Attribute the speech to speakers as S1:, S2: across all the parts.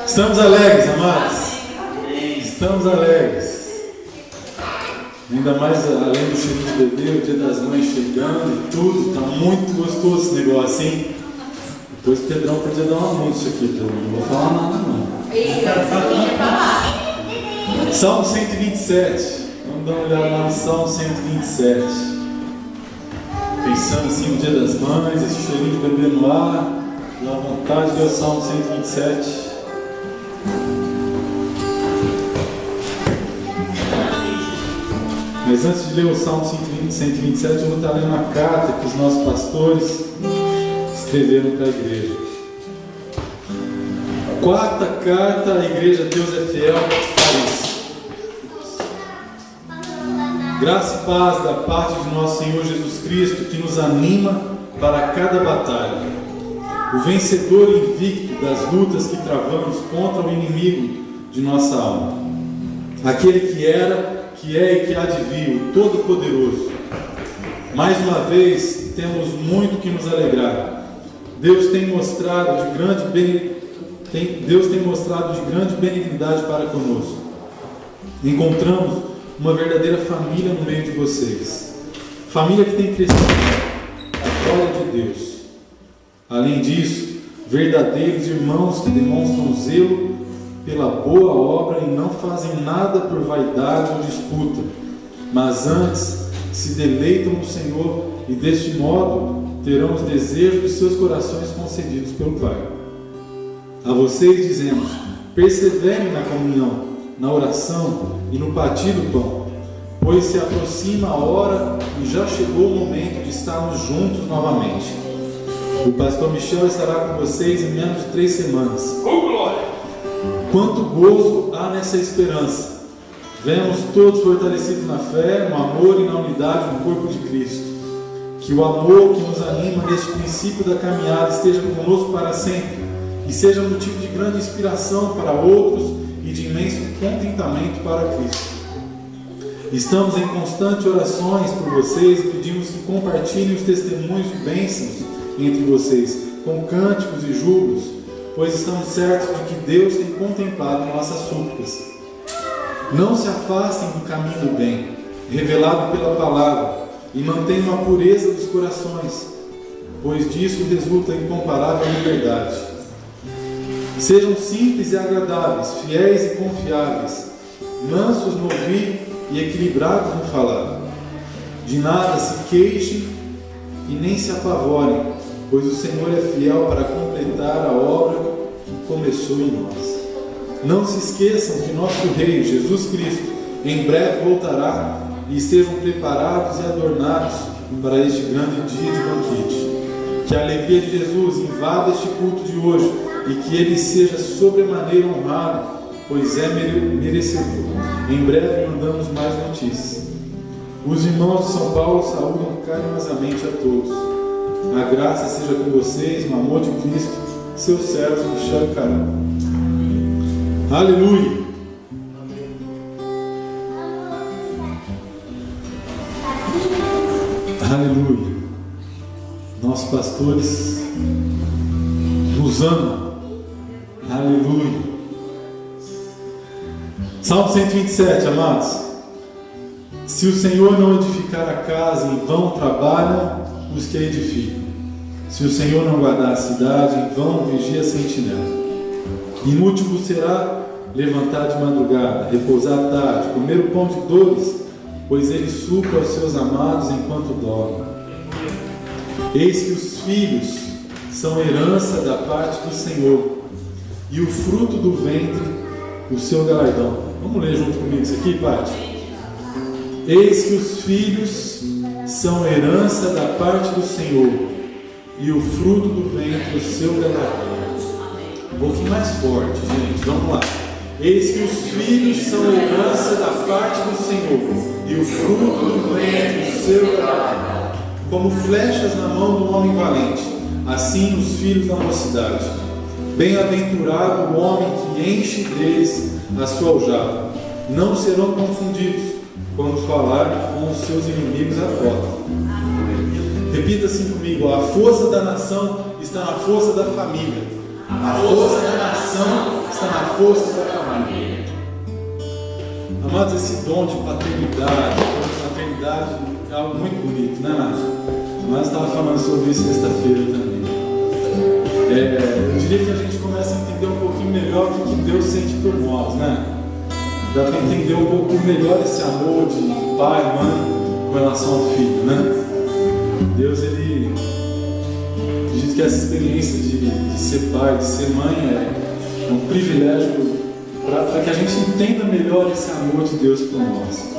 S1: Estamos alegres, amados. Estamos alegres. Ainda mais além do cheiro de bebê, o Dia das Mães chegando e tudo. Está muito gostoso esse negócio, hein? Depois o Pedrão podia dar um anúncio aqui. Não vou falar nada, não. Salmo 127. Vamos dar uma olhada lá no Salmo 127. Pensando assim no Dia das Mães, esse cheirinho de bebê no ar. Dá vontade de ver o Salmo 127. Mas antes de ler o Salmo 127, eu vou estar lendo uma carta que os nossos pastores escreveram para a igreja. Quarta carta à igreja Deus é Fiel, Paris. Graça e paz da parte de nosso Senhor Jesus Cristo, que nos anima para cada batalha. O vencedor invicto das lutas que travamos contra o inimigo de nossa alma. Aquele que era, que é e que há de vir, o Todo-Poderoso. Mais uma vez, temos muito que nos alegrar. Deus tem mostrado de grande benignidade para conosco. Encontramos uma verdadeira família no meio de vocês. Família que tem crescido a glória de Deus. Além disso, verdadeiros irmãos que demonstram zelo pela boa obra e não fazem nada por vaidade ou disputa, mas antes se deleitam no Senhor e deste modo terão os desejos de seus corações concedidos pelo Pai. A vocês dizemos: perseverem na comunhão, na oração e no partir do pão, pois se aproxima a hora e já chegou o momento de estarmos juntos novamente. O pastor Michel estará com vocês em menos de 3 semanas. Quanto gozo há nessa esperança! Vemos todos fortalecidos na fé, no amor e na unidade do corpo de Cristo. Que o amor que nos anima neste princípio da caminhada esteja conosco para sempre e seja motivo de grande inspiração para outros e de imenso contentamento para Cristo. Estamos em constantes orações por vocês e pedimos que compartilhem os testemunhos de bênçãos entre vocês, com cânticos e júbilos, pois estamos certos de que Deus tem contemplado nossas súplicas. Não se afastem do caminho do bem, revelado pela palavra, e mantenham a pureza dos corações, pois disso resulta a incomparável liberdade. Sejam simples e agradáveis, fiéis e confiáveis, mansos no ouvir e equilibrados no falar. De nada se queixem e nem se apavorem, pois o Senhor é fiel para completar a obra que começou em nós. Não se esqueçam que nosso Rei, Jesus Cristo, em breve voltará, e estejam preparados e adornados para este grande dia de banquete. Que a alegria de Jesus invada este culto de hoje e que ele seja sobremaneira honrado, pois é merecedor. Em breve mandamos mais notícias. Os irmãos de São Paulo saúdam carinhosamente a todos. A graça seja com vocês, no amor de Cristo, seus servos Michel e Carol. Aleluia! Aleluia! Nossos pastores nos amam. Aleluia! Salmo 127, amados. Se o Senhor não edificar a casa, em vão trabalham os que a edificam. Se o Senhor não guardar a cidade, em vão vigia a sentinela. Inútil vos será levantar de madrugada, repousar à tarde, comer o pão de dores, pois ele supra aos seus amados enquanto dormem. Eis que os filhos são herança da parte do Senhor, e o fruto do ventre, o seu galardão. Vamos ler junto comigo isso aqui, Pati? Eis que os filhos são herança da parte do Senhor, e o fruto do ventre, o seu galardão. Um pouquinho mais forte, gente, vamos lá. Eis que os filhos são herança da parte do Senhor, e o fruto do ventre, o seu galardão. Como flechas na mão do homem valente, assim os filhos da mocidade. Bem-aventurado o homem que enche deles a sua aljava. Não serão confundidos quando falarem com os seus inimigos à porta. Repita assim comigo: a força da nação está na força da família. A força da nação está na força da família. Amados, esse dom de paternidade é algo muito bonito, né, Nath? Nós estávamos falando sobre isso sexta-feira também. Eu diria que a gente começa a entender um pouquinho melhor o que Deus sente por nós, né? Dá para entender um pouco melhor esse amor de pai, mãe com relação ao filho, né? Deus, ele diz que essa experiência de ser pai, de ser mãe é um privilégio para que a gente entenda melhor esse amor de Deus por nós.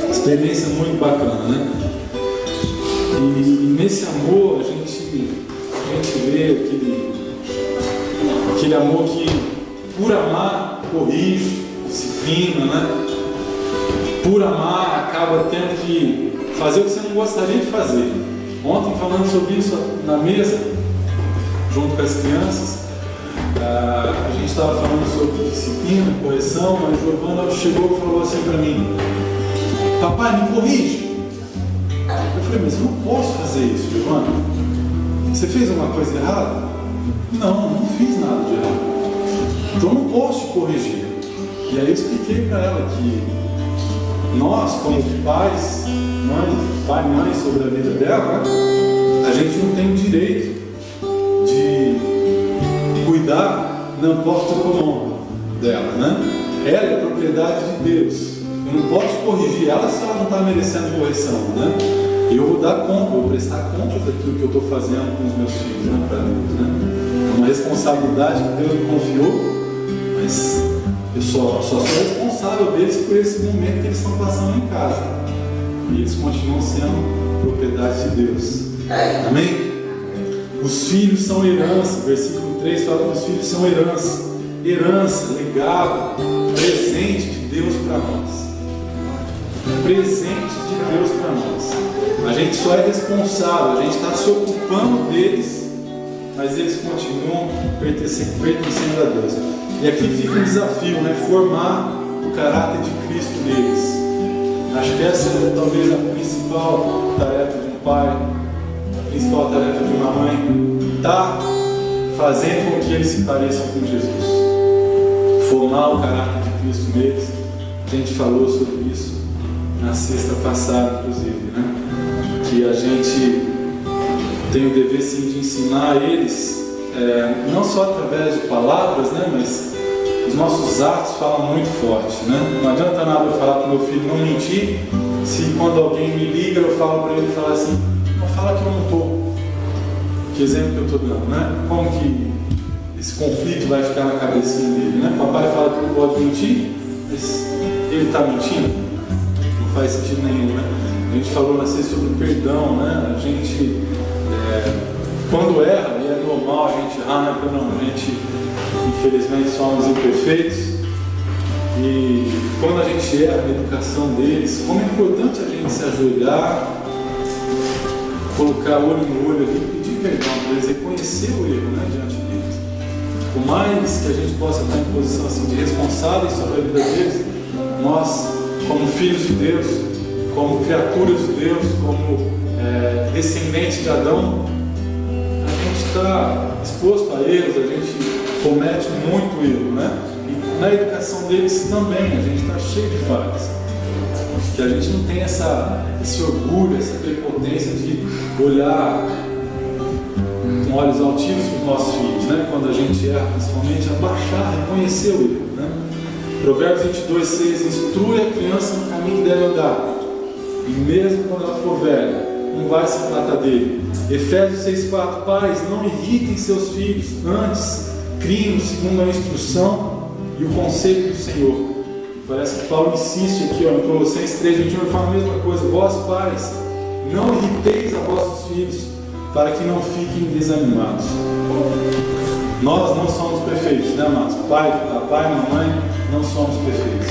S1: Experiência muito bacana, né? E nesse amor a gente vê aquele amor que, por amar, corrige, disciplina, né? Por amar, acaba tendo que fazer o que você não gostaria de fazer. Ontem, falando sobre isso na mesa, junto com as crianças, a gente estava falando sobre disciplina, correção, mas Giovana chegou e falou assim para mim: papai, me corrige. Eu falei: mas eu não posso fazer isso, Giovana. Você fez alguma coisa errada? Não fiz nada de errado. Então eu não posso te corrigir. E aí eu expliquei para ela que nós, como pais, pai e mãe sobre a vida dela, a gente não tem o direito de cuidar da porta comum dela, né? Ela é propriedade de Deus. Eu não posso corrigir ela se ela não está merecendo correção, né? Eu vou dar conta, vou prestar conta daquilo que eu estou fazendo com os meus filhos, né, para Deus, né? É uma responsabilidade que Deus me confiou, mas eu só sou responsável deles por esse momento que eles estão passando em casa. E eles continuam sendo propriedade de Deus. Amém? Os filhos são herança. Versículo 3 fala que os filhos são herança. Herança, legado, presente de Deus para nós. Presente de Deus para nós. A gente só é responsável, a gente está se ocupando deles, mas eles continuam pertencendo a Deus. E aqui fica um desafio, né? Formar o caráter de Cristo neles. Acho que essa é talvez a principal tarefa de um pai, a principal tarefa de uma mãe, está fazendo com que eles se pareçam com Jesus. Formar o caráter de Cristo neles. A gente falou sobre isso na sexta passada, inclusive, né? Que a gente tem o dever sim de ensinar a eles, não só através de palavras, né? Mas os nossos atos falam muito forte, né? Não adianta nada eu falar para o meu filho não mentir, se quando alguém me liga eu falo para ele falar assim: não, fala que eu não estou. Que exemplo que eu estou dando, né? Como que esse conflito vai ficar na cabecinha dele, né? Papai fala que não pode mentir, mas ele está mentindo? Não faz sentido nenhum, né? A gente falou na sexta sobre perdão, né? A gente, quando erra, e é normal a gente errar, né? Porque não, a gente, infelizmente, somos imperfeitos. E quando a gente erra na educação deles, como é importante a gente se ajoelhar, colocar olho no olho e pedir perdão para eles, reconhecer o erro, né, diante deles. Por mais que a gente possa estar em posição assim, de responsáveis sobre a vida deles, nós, como filhos de Deus, como criaturas de Deus, como descendentes de Adão, a gente está exposto a erros, a gente comete muito erro, né? E na educação deles também, a gente está cheio de falhas. Que a gente não tem esse orgulho, essa prepotência de olhar com olhos altivos para os nossos filhos, né? Quando a gente erra, principalmente, abaixar, reconhecer o erro, né? Provérbios 22:6: instrui a criança no caminho que deve andar, e mesmo quando ela for velha, não vai se apartar dele. Efésios 6:4: pais, não irritem seus filhos, antes criem segundo a instrução e o conselho do Senhor. Parece que Paulo insiste aqui, em Colossenses 3:21, ele fala a mesma coisa: vós pais, não irriteis a vossos filhos, para que não fiquem desanimados. Nós não somos perfeitos, né, amados? Papai, mamãe, não somos perfeitos.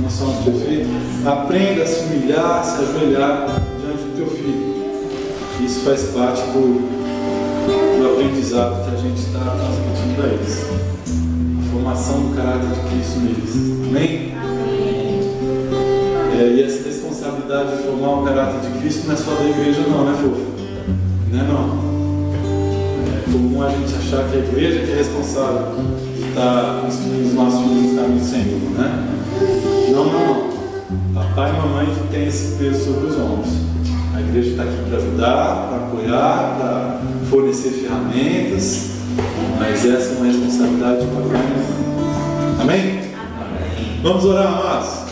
S1: Não somos perfeitos. Aprenda a se humilhar, a se ajoelhar diante do teu filho. Isso faz parte do aprendizado que a gente está transmitindo a eles. A formação do caráter de Cristo neles. Amém? E essa responsabilidade de formar o caráter de Cristo não é só da igreja não, né, fofo? Não é não. comum a gente achar que é a igreja que é responsável de estar instruindo os nossos filhos no caminho do Senhor, né? Não. Papai e mamãe que tem esse peso sobre os ombros. A igreja está aqui para ajudar, para apoiar, para fornecer ferramentas, mas essa é uma responsabilidade de papai e mamãe. Amém? Amém. Vamos orar, amados.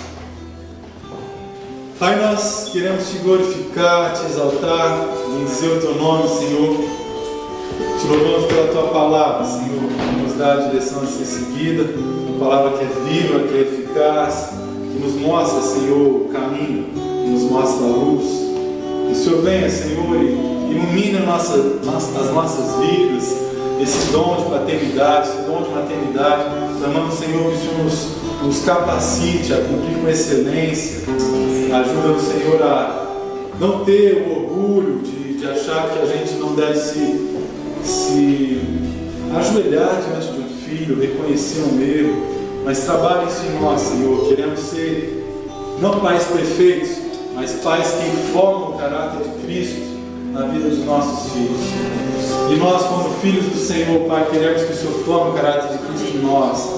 S1: Pai, nós queremos te glorificar, te exaltar, bendizer o teu nome, Senhor. Te louvamos pela tua palavra, Senhor, que nos dá a direção a ser seguida, uma palavra que é viva, que é eficaz, que nos mostra, Senhor, o caminho, que nos mostra a luz. Que o Senhor venha, Senhor, e ilumine as nossas vidas, esse dom de paternidade, esse dom de maternidade. Clamamos, Senhor, que o Senhor nos capacite a cumprir com excelência. Ajuda-nos, Senhor, a não ter o orgulho de achar que a gente não deve se ajoelhar diante de um filho, reconhecer um erro, mas trabalhe isso em nós, Senhor. Queremos ser não pais perfeitos, mas pais que formam o caráter de Cristo na vida dos nossos filhos. E nós, como filhos do Senhor, Pai, queremos que o Senhor forme o caráter de Cristo em nós.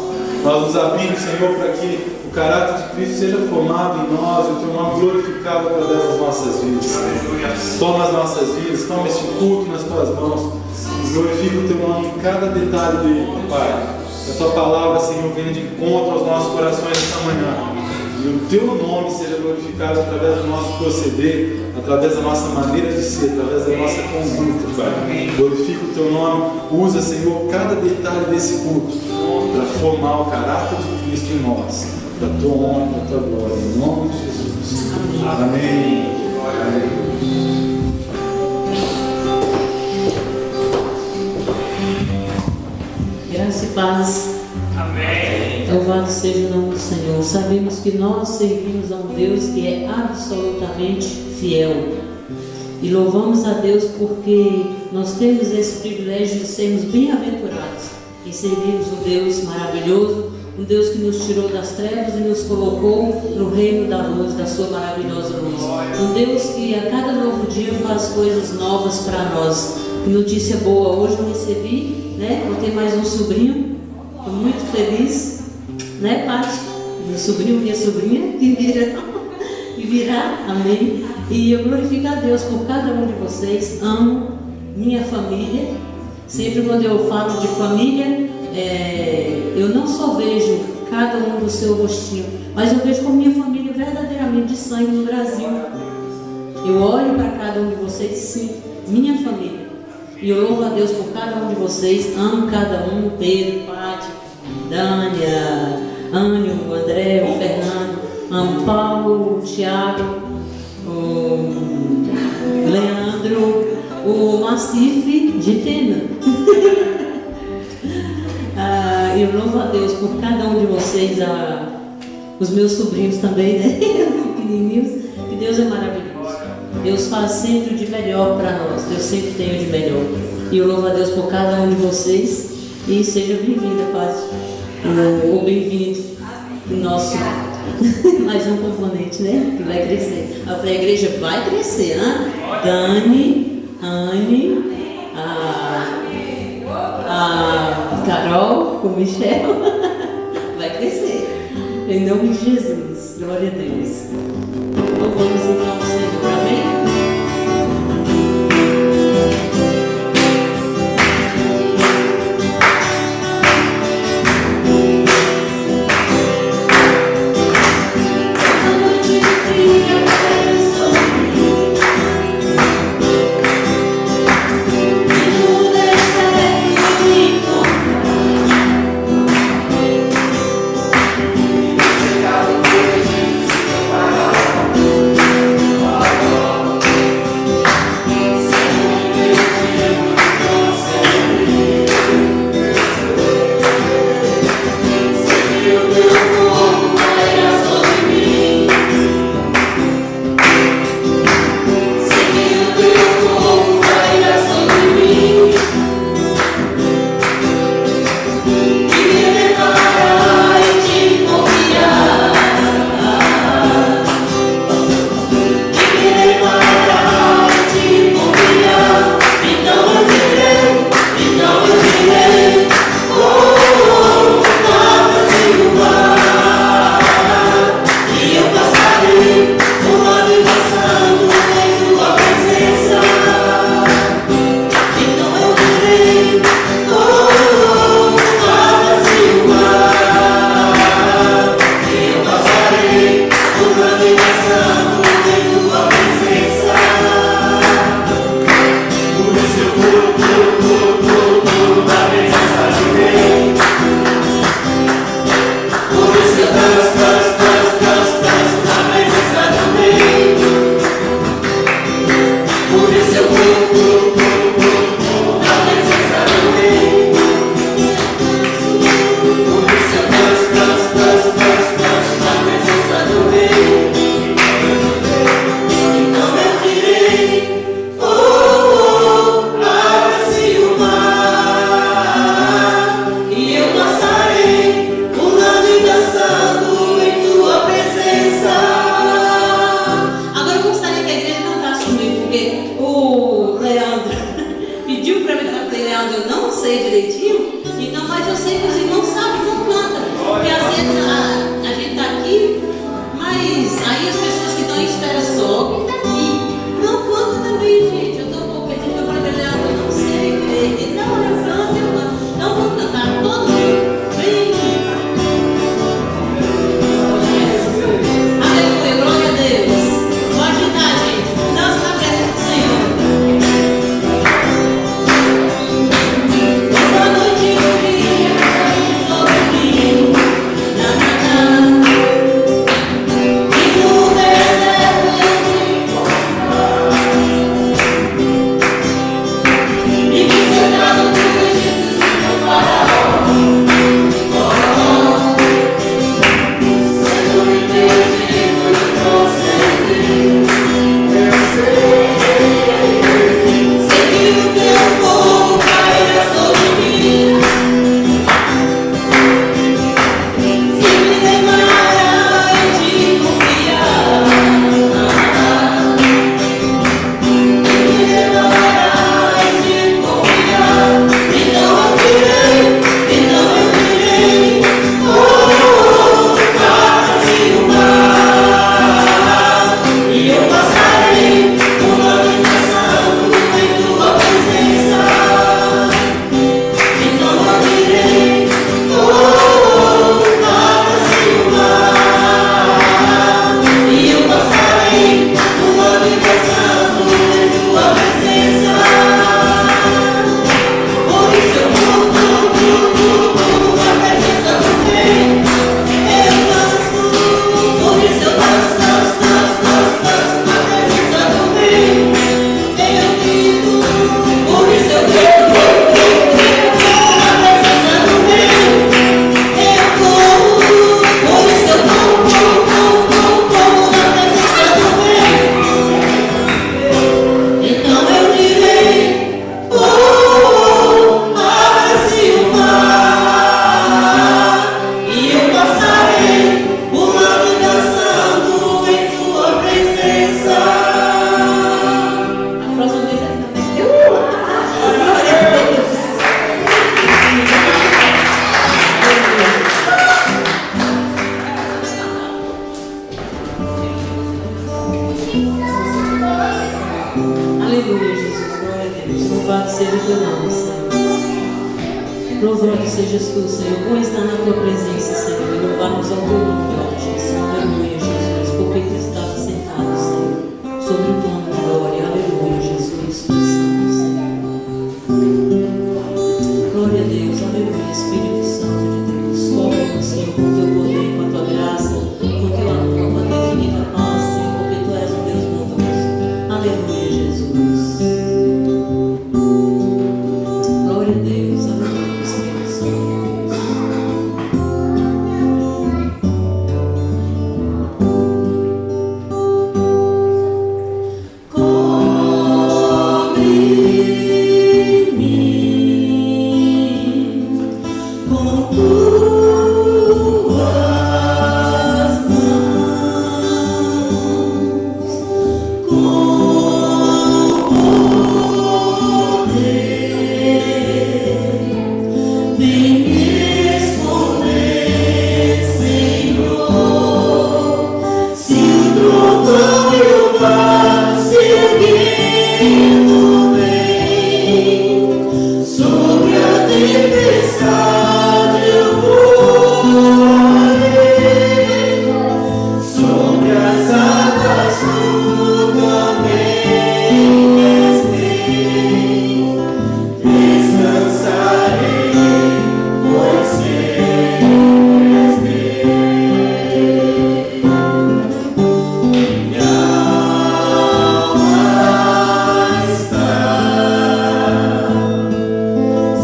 S1: Nós nos abrimos, Senhor, para que o caráter de Cristo seja formado em nós e o teu nome glorificado através das nossas vidas. Toma as nossas vidas, toma este culto nas tuas mãos e glorifica o teu nome em cada detalhe dele, Pai. Que a tua palavra, Senhor, venha de encontro aos nossos corações esta manhã. E o teu nome seja glorificado através do nosso proceder, através da nossa maneira de ser, através da nossa conduta, Pai. Glorifica o teu nome, usa, Senhor, cada detalhe desse culto para formar o caráter de Cristo em nós, para a tua honra, para a tua glória, em nome de Jesus. Amém. Amém.
S2: Graça e paz. Amém. Louvado seja o nome do Senhor. Sabemos que nós servimos a um Deus que é absolutamente fiel. E louvamos a Deus porque nós temos esse privilégio de sermos bem-aventurados e servirmos um Deus maravilhoso, um Deus que nos tirou das trevas e nos colocou no reino da luz, da sua maravilhosa luz. Um Deus que a cada novo dia faz coisas novas para nós. Que notícia boa, hoje eu recebi, vou ter mais um sobrinho, estou muito feliz, Paty? Meu sobrinho, minha sobrinha, que virá, amém. E eu glorifico a Deus por cada um de vocês, amo minha família. Sempre quando eu falo de família, eu não só vejo cada um do seu rostinho, mas eu vejo como minha família verdadeiramente de sangue no Brasil. Eu olho para cada um de vocês, sim, minha família. E eu louvo a Deus por cada um de vocês, amo cada um, Pedro, Paty, Dânia, Ânio, o André, o Fernando, amo Paulo, o Thiago, o Leandro, o Macife de Tena. Eu louvo a Deus por cada um de vocês, os meus sobrinhos também, os pequenininhos, que Deus é maravilhoso. Deus faz sempre o de melhor para nós. Deus sempre tem o de melhor. E eu louvo a Deus por cada um de vocês. E seja bem-vinda, Paty. Ou bem-vindo no nosso mais um componente, que vai crescer. Eu falei, a igreja vai crescer, Dani, Anne, a Carol com o Michel. Vai crescer. Em nome de Jesus. Glória a Deus. Louvamos então o Senhor. Amém?
S3: Obrigado.
S2: eu não sei direitinho, então, mas eu sei que os irmãos sabem, não cantam. Porque às vezes a gente está aqui, mas aí as pessoas que estão em espera só, quem está aqui, não canta também, gente. Eu estou um pouco pedindo para trabalhar, eu não sei direito. Então, eu canto. Então vamos cantar todo mundo. Vem. Aleluia, glória a Deus. Pode cantar, gente. Dança na presença do Senhor. Toda noite eu via sobre mim, na manhã. E no deserto eu te encontrava. E me sentado no Egito sem faraó. Sendo impedido de prosseguir. Sei que o teu fogo cairá sobre mim. Se me levará de confiar. Me levará de confiar. Então eu direi, oh, paz e o mar. E eu passarei por onde passando em tua presença. Então eu direi, oh, paz e o mar. E eu passarei por onde passando em tua presença. Por isso eu na presença do Rei. Eu danço, por isso eu danço na presença do Rei. Eu grito, por isso eu grito na presença do Rei. Eu corro, por isso eu corro na presença do Rei. Então eu direi, oh, paz e o mar. E eu passarei pulando e dançando em tua presença. A próxima vez é também. Glória a Deus. Aleluia, Jesus, glória a Deus. Louvado seja o teu nome, Senhor. Louvado sejas tu, Senhor. Bom estar na tua presença, Senhor. E louvarmos ao teu nome, ó Jesus. Aleluia, Jesus. Porque tu estás sentado, Senhor, sobre o trono de glória. Aleluia, Jesus. Tu és santo, Senhor. Glória a Deus. Aleluia, Espírito Santo de Deus. Cobre-nos, Senhor, com teu poder, com a tua graça, com teu amor, com a tua infinita paz, Senhor, porque tu és um Deus bondoso. Aleluia, Jesus. Glória a Deus. Aleluia, Espírito Santo.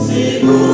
S2: Seguro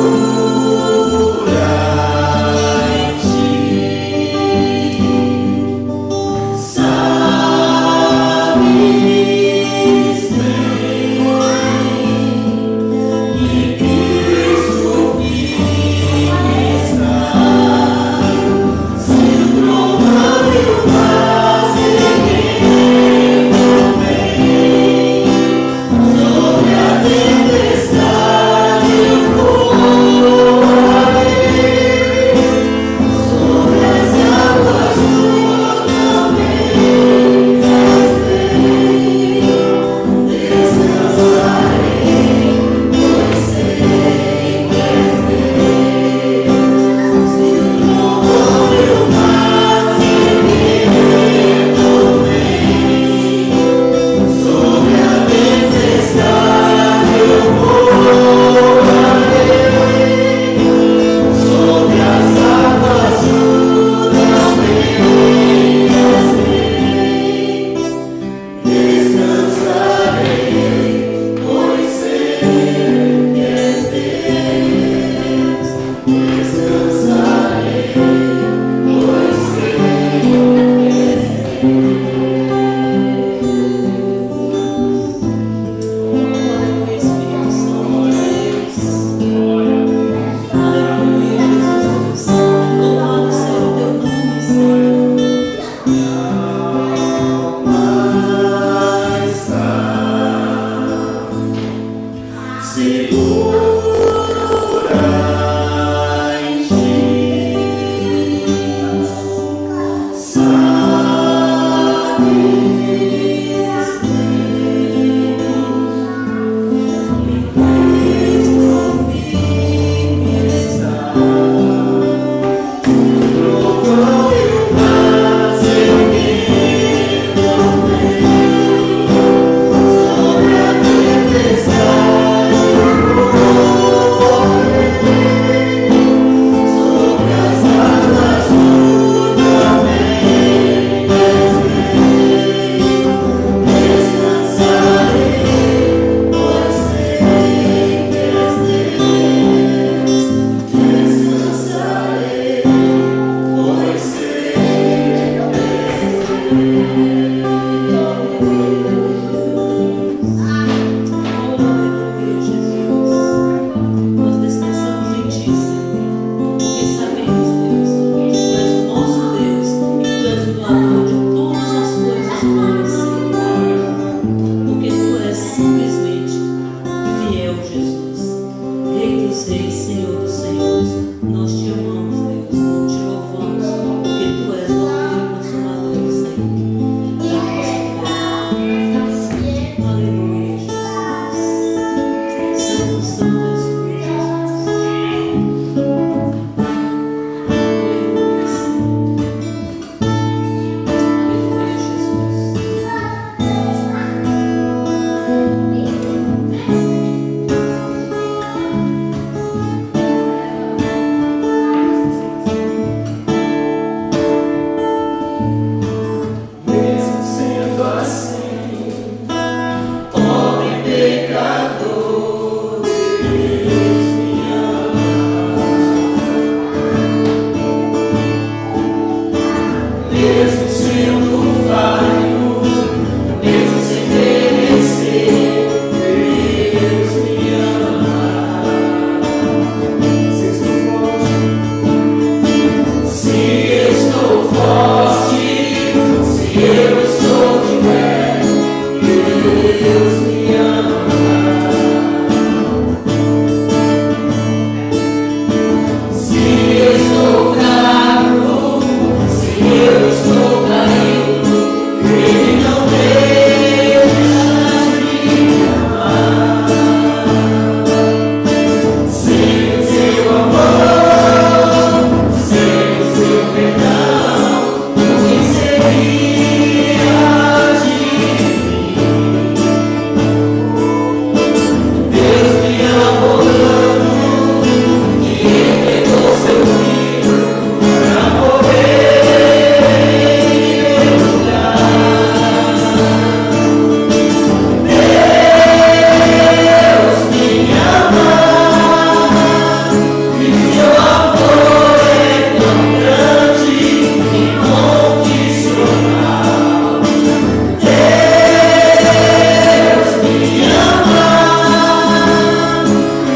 S2: Senhor dos Senhores. Nós te amamos, Deus, te louvamos, porque tu és o autor e consumador do Senhor. Aleluia, Jesus. Santo, santo és tu, Jesus. Aleluia, Senhor. Aleluia, Jesus.
S3: Mesmo sendo assim, pobre pecador, Deus me ama. Mesmo sendo falho, mesmo sem merecer, Deus me ama. Se estou forte, se eu estou de pé, Deus me ama. Se estou fraco, se eu estou caído, Ele não deixa de me amar. Sem o seu amor, sem o seu perdão, o que seria de mim? Deus me amou tanto que entregou seu filho para morrer em meu lugar. Deus me ama e seu amor é tão grande e incondicional. Deus me ama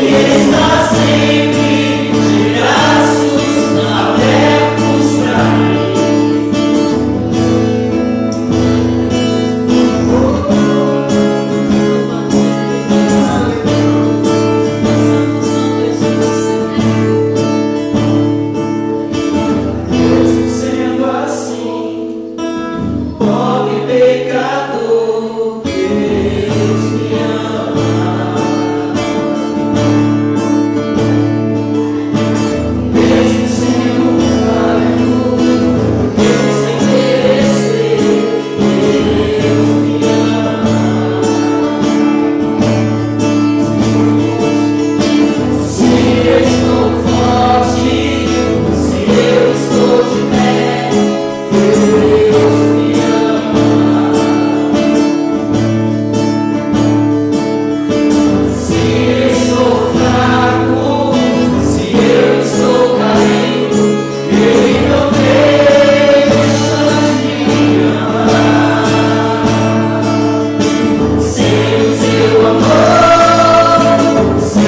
S3: e está sempre de braços abertos pra mim. Mesmo sendo assim, pobre pecador, Deus me ama. Mesmo sendo falho, mesmo sem merecer, Deus me ama. Se eu estou forte, se eu estou de pé, Deus me ama. Se estou fraco, se eu estou caído, Ele não deixa de me amar. Sem o seu amor, sem o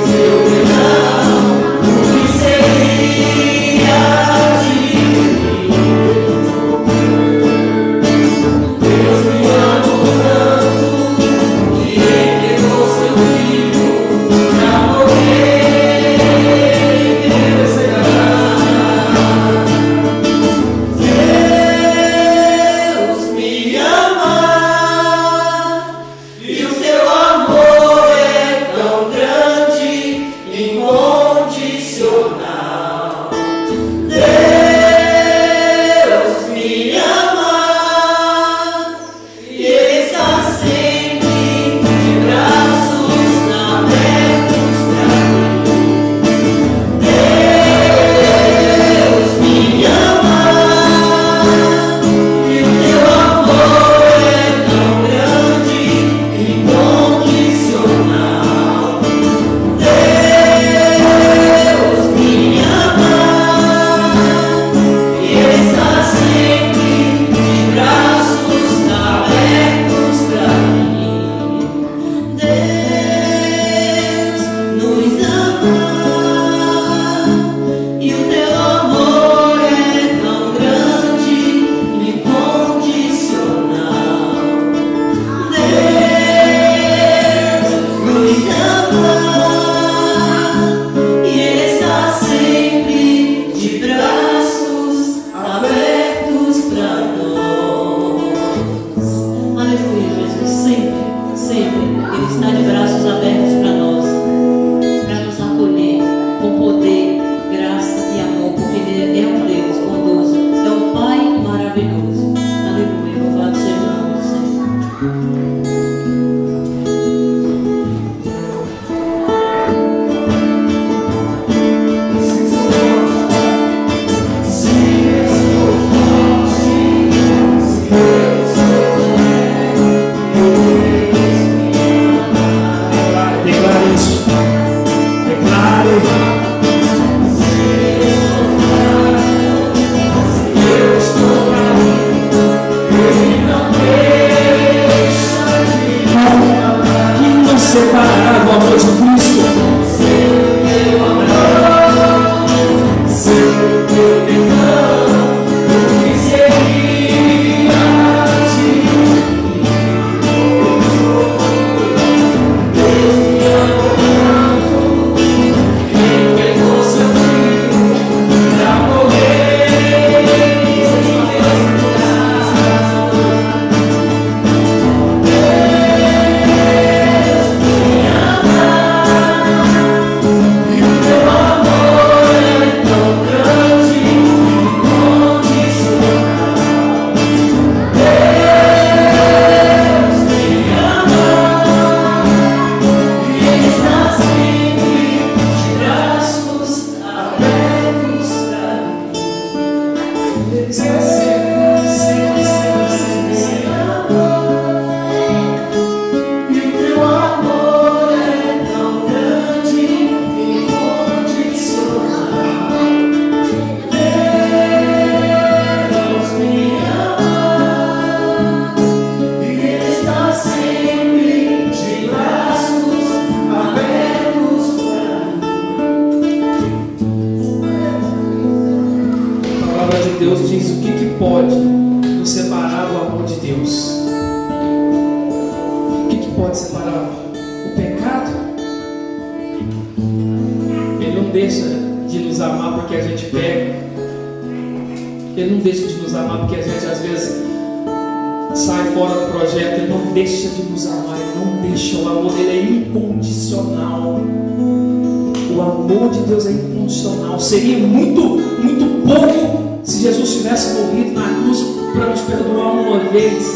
S3: seu perdão, o que seria de mim? Deus me amou tanto que entregou seu filho pra morrer em meu lugar. Deus me ama e o seu amor é tão grande, incondicional. Deus me ama e Ele está sempre de braços abertos pra mim. Deus me ama e o teu amor é tão grande, incondicional. Deus me ama
S2: poder, graça e amor, porque Ele é um Deus bondoso, é um Pai maravilhoso. Aleluia, louvado seja o nome do Senhor.
S4: Separar o amor de Cristo. Deus diz o que pode nos separar do amor de Deus. O que pode separar? O pecado? Ele não deixa de nos amar porque a gente peca. Ele não deixa de nos amar porque a gente às vezes sai fora do projeto. Ele não deixa de nos amar. Ele não deixa. O amor dele é incondicional. O amor de Deus é incondicional. Seria muito pouco se Jesus tivesse morrido na cruz para nos perdoar uma vez.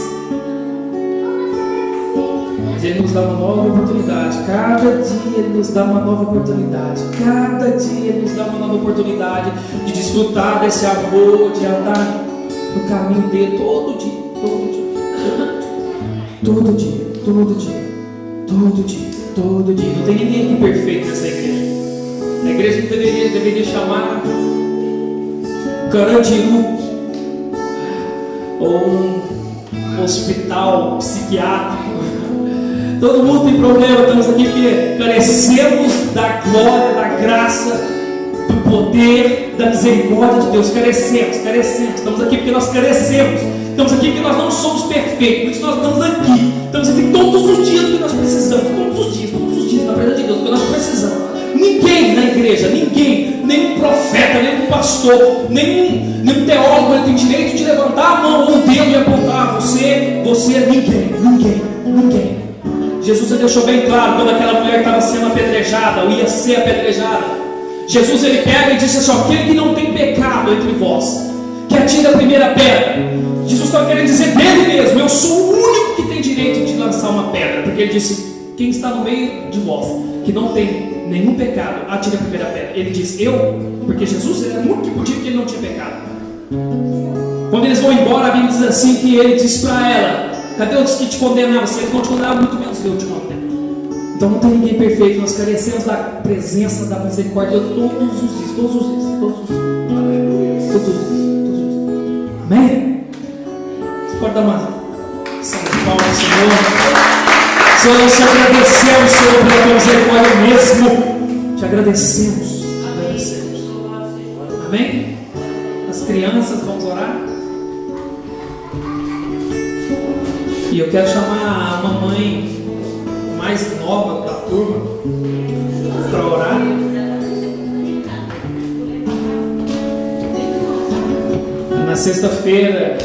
S4: Mas Ele nos dá uma nova oportunidade. Cada dia Ele nos dá uma nova oportunidade. Cada dia Ele nos dá uma nova oportunidade de desfrutar desse amor, de andar no caminho dele todo dia. Todo dia. Não tem ninguém aqui perfeito nessa igreja. A igreja não deveria chamar Carandiru ou um hospital psiquiátrico. Todo mundo tem problema. Estamos aqui porque carecemos da glória, da graça, do poder, da misericórdia de Deus. Carecemos. Estamos aqui porque nós carecemos. Estamos aqui porque nós não somos perfeitos. Por isso nós estamos aqui. Estamos aqui todos os dias porque nós precisamos. Todos os dias, na verdade de Deus, porque nós precisamos. Ninguém na igreja, nenhum profeta, nenhum pastor, nenhum teólogo ele tem direito de levantar a mão ou um dedo e apontar você é ninguém. Jesus ele deixou bem claro quando aquela mulher estava sendo apedrejada, ou ia ser apedrejada. Jesus ele pega e disse assim: aquele que não tem pecado entre vós, que atire a primeira pedra. Jesus estava querendo dizer dele mesmo: eu sou o único que tem direito de lançar uma pedra, porque ele disse: quem está no meio de vós, que não tem nenhum pecado, atire a primeira pedra. Ele diz eu, porque Jesus era o único que podia, porque ele não tinha pecado. Quando eles vão embora, a Bíblia diz assim que ele diz para ela: cadê os que te condenavam? Se eles não te condenavam, muito menos eu te condeno. Então não tem ninguém perfeito. Nós carecemos da presença, da misericórdia todos os dias. Aleluia. Todos os dias. Amém? Você pode dar uma salva de palmas ao Senhor. Senhor, nós te agradecemos, Senhor, pela tua misericórdia mesmo. Te agradecemos. Amém? As crianças, vamos orar. E eu quero chamar a mamãe mais nova da turma para orar. Na sexta-feira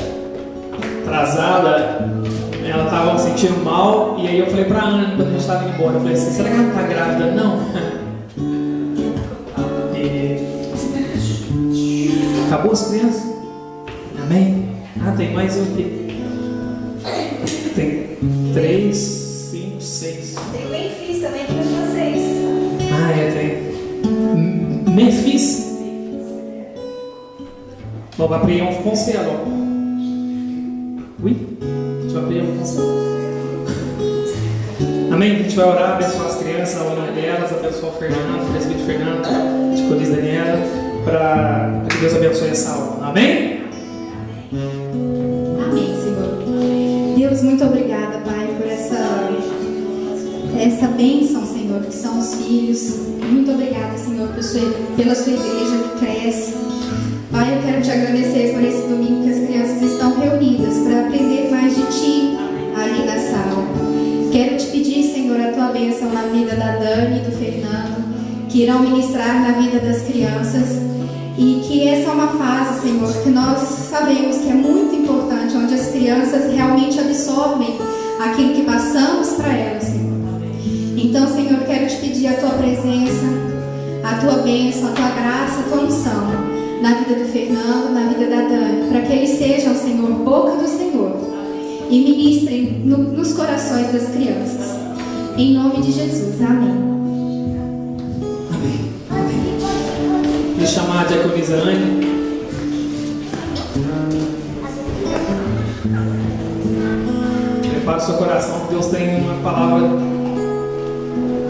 S4: atrasada, ela estava se sentindo mal, e aí eu falei para a Ana, quando a gente estava indo embora, eu falei assim: será que ela está grávida? Não. E Acabou as crianças? Amém? Ah, tem mais um aqui. Tem 3, 5, 6.
S5: Tem o Memphis também para vocês.
S4: Ah, tem. Memphis. On va prier en français alors. Oui? Tu vas prier en français? Amém? A gente vai orar, abençoar as crianças, a união delas, abençoar o Fernando, o presbítero Fernando, a diaconisa Daniela, para que Deus abençoe essa aula. Amém?
S5: Amém, Senhor. Deus, muito obrigada, Pai, por essa bênção, Senhor, que são os filhos. Muito obrigada, Senhor, pela sua igreja que cresce. Pai, eu quero te agradecer por esse domingo que as crianças estão reunidas para aprender mais de Ti ali na sala. Quero te pedir, Senhor, a Tua bênção na vida da Dani e do Fernando, que irão ministrar na vida das crianças. E que essa é uma fase, Senhor, que nós sabemos que é muito importante, onde as crianças realmente absorvem aquilo que passamos para elas, Senhor. Então, Senhor, quero te pedir a Tua presença, a Tua bênção, a Tua graça, a Tua unção na vida do Fernando, na vida da Dani, para que eles sejam, Senhor, boca do Senhor e ministrem nos corações das crianças. Em nome de Jesus, amém.
S4: Amém. Amém. Vou chamar a diaconisa Anne. Prepare o seu coração, que Deus tem uma palavra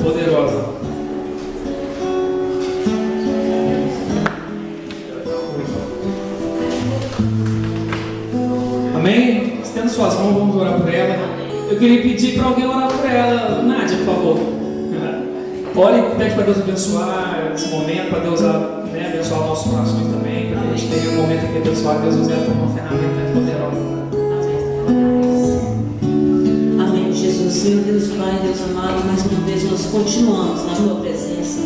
S4: poderosa. Amém? Estendo suas mãos, vamos orar por ela. Eu queria pedir para alguém orar por ela. Nádia, por favor. Ore e pede para Deus abençoar esse momento, para Deus abençoar nossos corações também, para que a gente tenha um momento em que abençoar Deus use ela como uma ferramenta poderosa.
S2: Amém, Jesus. Senhor Deus Pai, Deus amado, mais uma vez nós continuamos na Tua presença.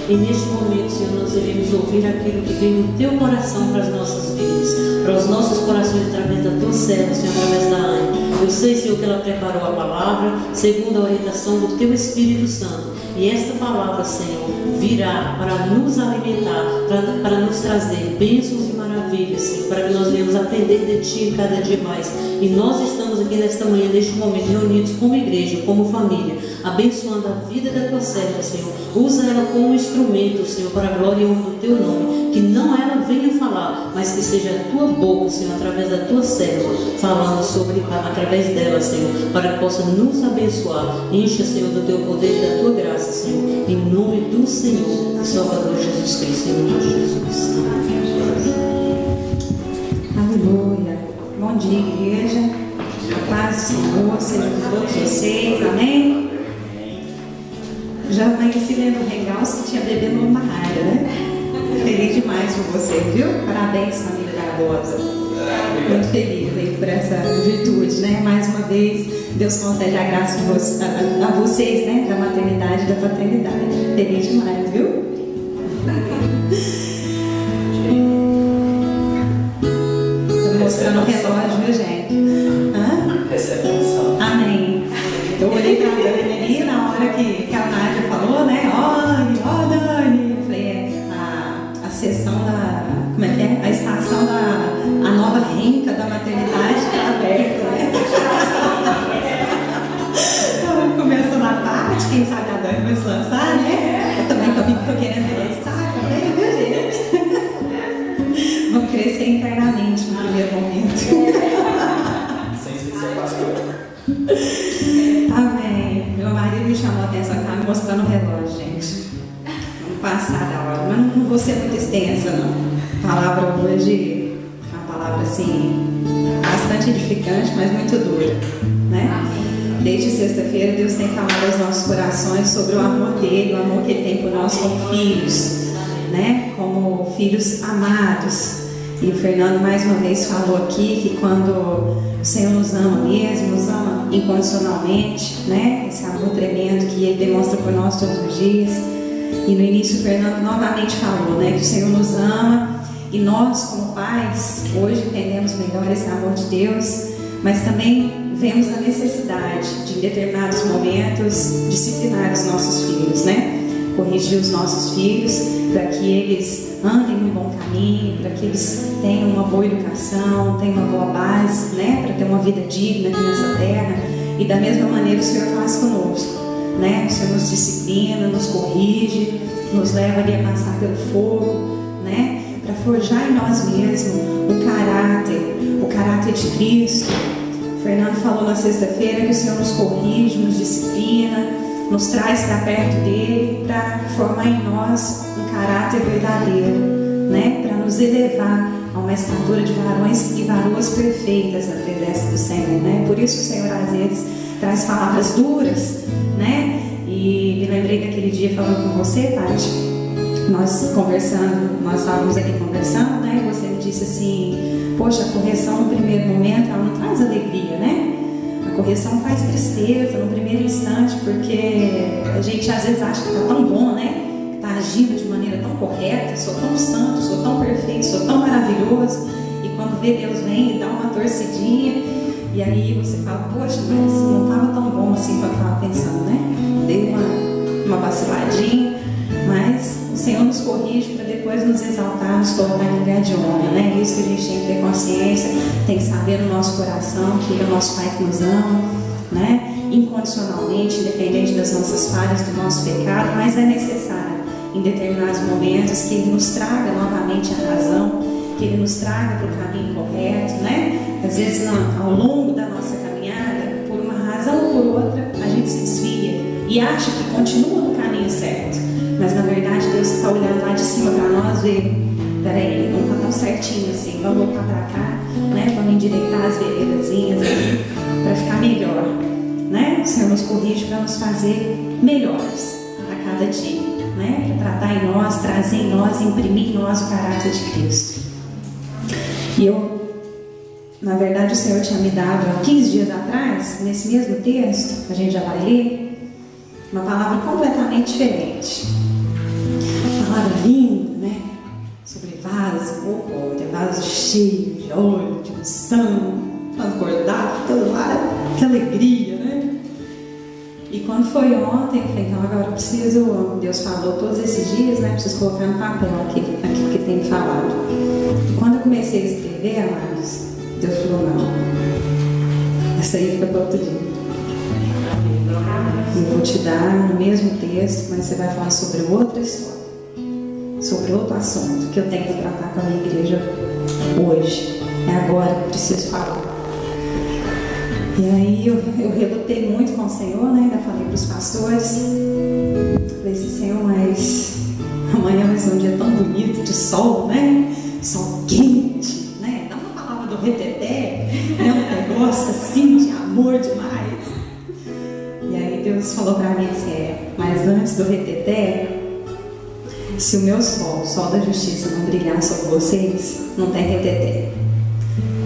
S2: E neste momento, Senhor, nós iremos ouvir aquilo que vem no Teu coração para as nossas vidas, para os nossos corações, através da Tua serva, Senhor, através da Anne. Eu sei, Senhor, que ela preparou a palavra segundo a orientação do Teu Espírito Santo. E esta palavra, Senhor, virá para nos alimentar, para nos trazer bênçãos e maravilhas, Senhor, para que nós venhamos aprender de Ti cada dia mais. E nós estamos aqui nesta manhã, neste momento, reunidos como igreja, como família, abençoando a vida da Tua serva, Senhor. Usa ela como um instrumento, Senhor, para a glória e honra do Teu nome. Que não ela venha falar, mas que seja a Tua boca, Senhor, através da Tua serva, falando através dela, Senhor, para que possa nos abençoar. Encha, Senhor, do Teu poder e da Tua graça, Senhor, em nome do Senhor e Salvador Jesus Cristo, em nome de Jesus.
S6: Aleluia. Bom dia, igreja. A paz do Senhor seja com todos vocês. Amém? Já amanheci lendo o Regal, se tinha bebê numa área, né? Feliz demais por você, viu? Parabéns, família Garbosa. Muito feliz aí por essa virtude, né? Mais uma vez, Deus concede a graça a vocês, né? Da maternidade e da paternidade. Feliz demais, viu? Estou mostrando o relógio, viu, gente?
S3: Recebe unção.
S6: Amém. Eu olhei para a Dani ali na hora que a Nádia falou, né? Ó, Dani. Eu falei, a sessão da. Como é que é? A estação a nova renca da maternidade está aberta, né? Começou na tarde, quem sabe a Dani vai se lançar, né? Eu também estou querendo lançar também, viu, gente? Vamos crescer internamente no primeiro momento.
S3: Sem ser pastor.
S6: Amém. Meu marido me chamou a atenção, estava me mostrando o relógio, gente. Vamos passar da hora, mas não vou ser muito extensa, não. A palavra hoje é uma palavra assim, bastante edificante, mas muito dura, né? Desde sexta-feira, Deus tem falado aos nossos corações sobre o amor dele, o amor que ele tem por nós como filhos, né? Como filhos amados. E o Fernando mais uma vez falou aqui que quando o Senhor nos ama mesmo, nos ama incondicionalmente, né? Esse amor tremendo que ele demonstra por nós todos os dias. E no início o Fernando novamente falou, né? Que o Senhor nos ama e nós como pais hoje entendemos melhor esse amor de Deus, mas também vemos a necessidade de em determinados momentos disciplinar os nossos filhos, né? corrigir os nossos filhos, para que eles andem no bom caminho, para que eles tenham uma boa educação, tenham uma boa base, né, para ter uma vida digna aqui nessa terra. E da mesma maneira o Senhor faz conosco, né? O Senhor nos disciplina, nos corrige, nos leva ali a passar pelo fogo, né, para forjar em nós mesmos o caráter de Cristo. O Fernando falou na sexta-feira que o Senhor nos corrige, nos disciplina, nos traz para perto dele para formar em nós um caráter verdadeiro, né, para nos elevar a uma estatura de varões e varoas perfeitas na presença do Senhor, né? Por isso o Senhor às vezes traz palavras duras, né? E me lembrei daquele dia falando com você, Paty, nós estávamos aqui conversando, né? E você me disse assim: poxa, a correção no primeiro momento ela não traz alegria, né? A correção faz tristeza no primeiro instante, porque a gente às vezes acha que está tão bom, né? Que está agindo de maneira tão correta, sou tão santo, sou tão perfeito, sou tão maravilhoso. E quando vê, Deus vem e dá uma torcidinha, e aí você fala: poxa, mas não estava tão bom assim que eu estava pensando, né? Dei uma vaciladinha, mas o Senhor nos corrige para depois nos exaltar, nos colocar em lugar de honra, né? Isso que a gente tem que ter consciência, tem que saber no nosso coração que Ele é o nosso Pai que nos ama, né? Incondicionalmente, independente das nossas falhas, do nosso pecado, mas é necessário em determinados momentos que Ele nos traga novamente a razão, que Ele nos traga para o caminho correto, né? Às vezes ao longo da nossa caminhada, por uma razão ou por outra, a gente se desvia e acha que continua no caminho certo. Mas na verdade Deus está olhando lá de cima para nós, ver, peraí, não está tão certinho assim, vamos voltar para cá, né? Vamos endireitar as veredazinhas para ficar melhor, né? O Senhor nos corrige para nos fazer melhores a cada dia, né? Para tratar em nós, trazer em nós, imprimir em nós o caráter de Cristo. E na verdade o Senhor tinha me dado há 15 dias atrás, nesse mesmo texto, a gente já vai ler, uma palavra completamente diferente. Uma palavra linda, né? Sobre vaso cheio de óleo, de unção, transbordado, todo lado, que alegria, né? E quando foi ontem, eu falei: então agora eu preciso, Deus falou todos esses dias, né? Preciso colocar no papel aquilo que tem me falado. E quando eu comecei a escrever, amados, Deus falou: não, essa aí fica para outro dia. Eu vou te dar no mesmo texto, mas você vai falar sobre outra história, sobre outro assunto que eu tenho que tratar com a minha igreja hoje. É agora que eu preciso falar. E aí eu relutei muito com o Senhor, né? Ainda falei para os pastores. Falei assim: Senhor, mas amanhã vai ser um dia tão bonito de sol, né? Sol quente, né? Dá uma palavra do reteté, né? Um negócio assim de amor demais. E aí Deus falou para mim assim: mas antes do reteté, se o meu sol, o sol da justiça, não brilhar sobre vocês, não tem reteté.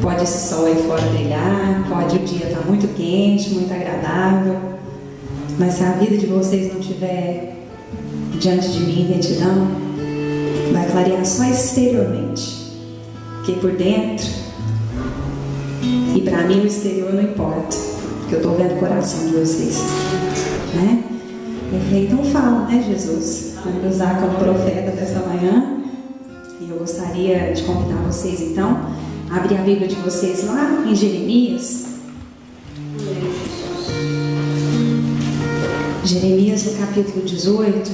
S6: Pode esse sol aí fora brilhar, pode o dia estar muito quente, muito agradável, mas se a vida de vocês não estiver diante de mim em retidão, vai clarear só exteriormente, porque por dentro, e para mim o exterior não importa, porque eu estou vendo o coração de vocês, né? Eu falei: então fala, né, Jesus? Vou me usar como profeta dessa manhã, e eu gostaria de convidar vocês então a abrir a Bíblia de vocês lá em Jeremias. Jeremias no capítulo 18.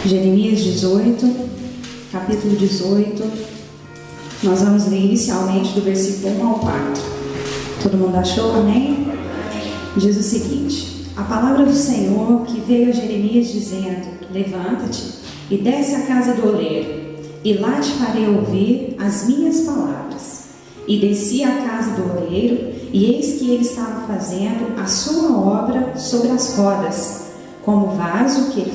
S6: Jeremias 18, capítulo 18. Nós vamos ler inicialmente do versículo 1 ao 4. Todo mundo achou? Amém? Diz o seguinte: a palavra do Senhor que veio a Jeremias dizendo: levanta-te e desce à casa do oleiro, e lá te farei ouvir as minhas palavras. E desci à casa do oleiro, e eis que ele estava fazendo a sua obra sobre as rodas, como o vaso que ele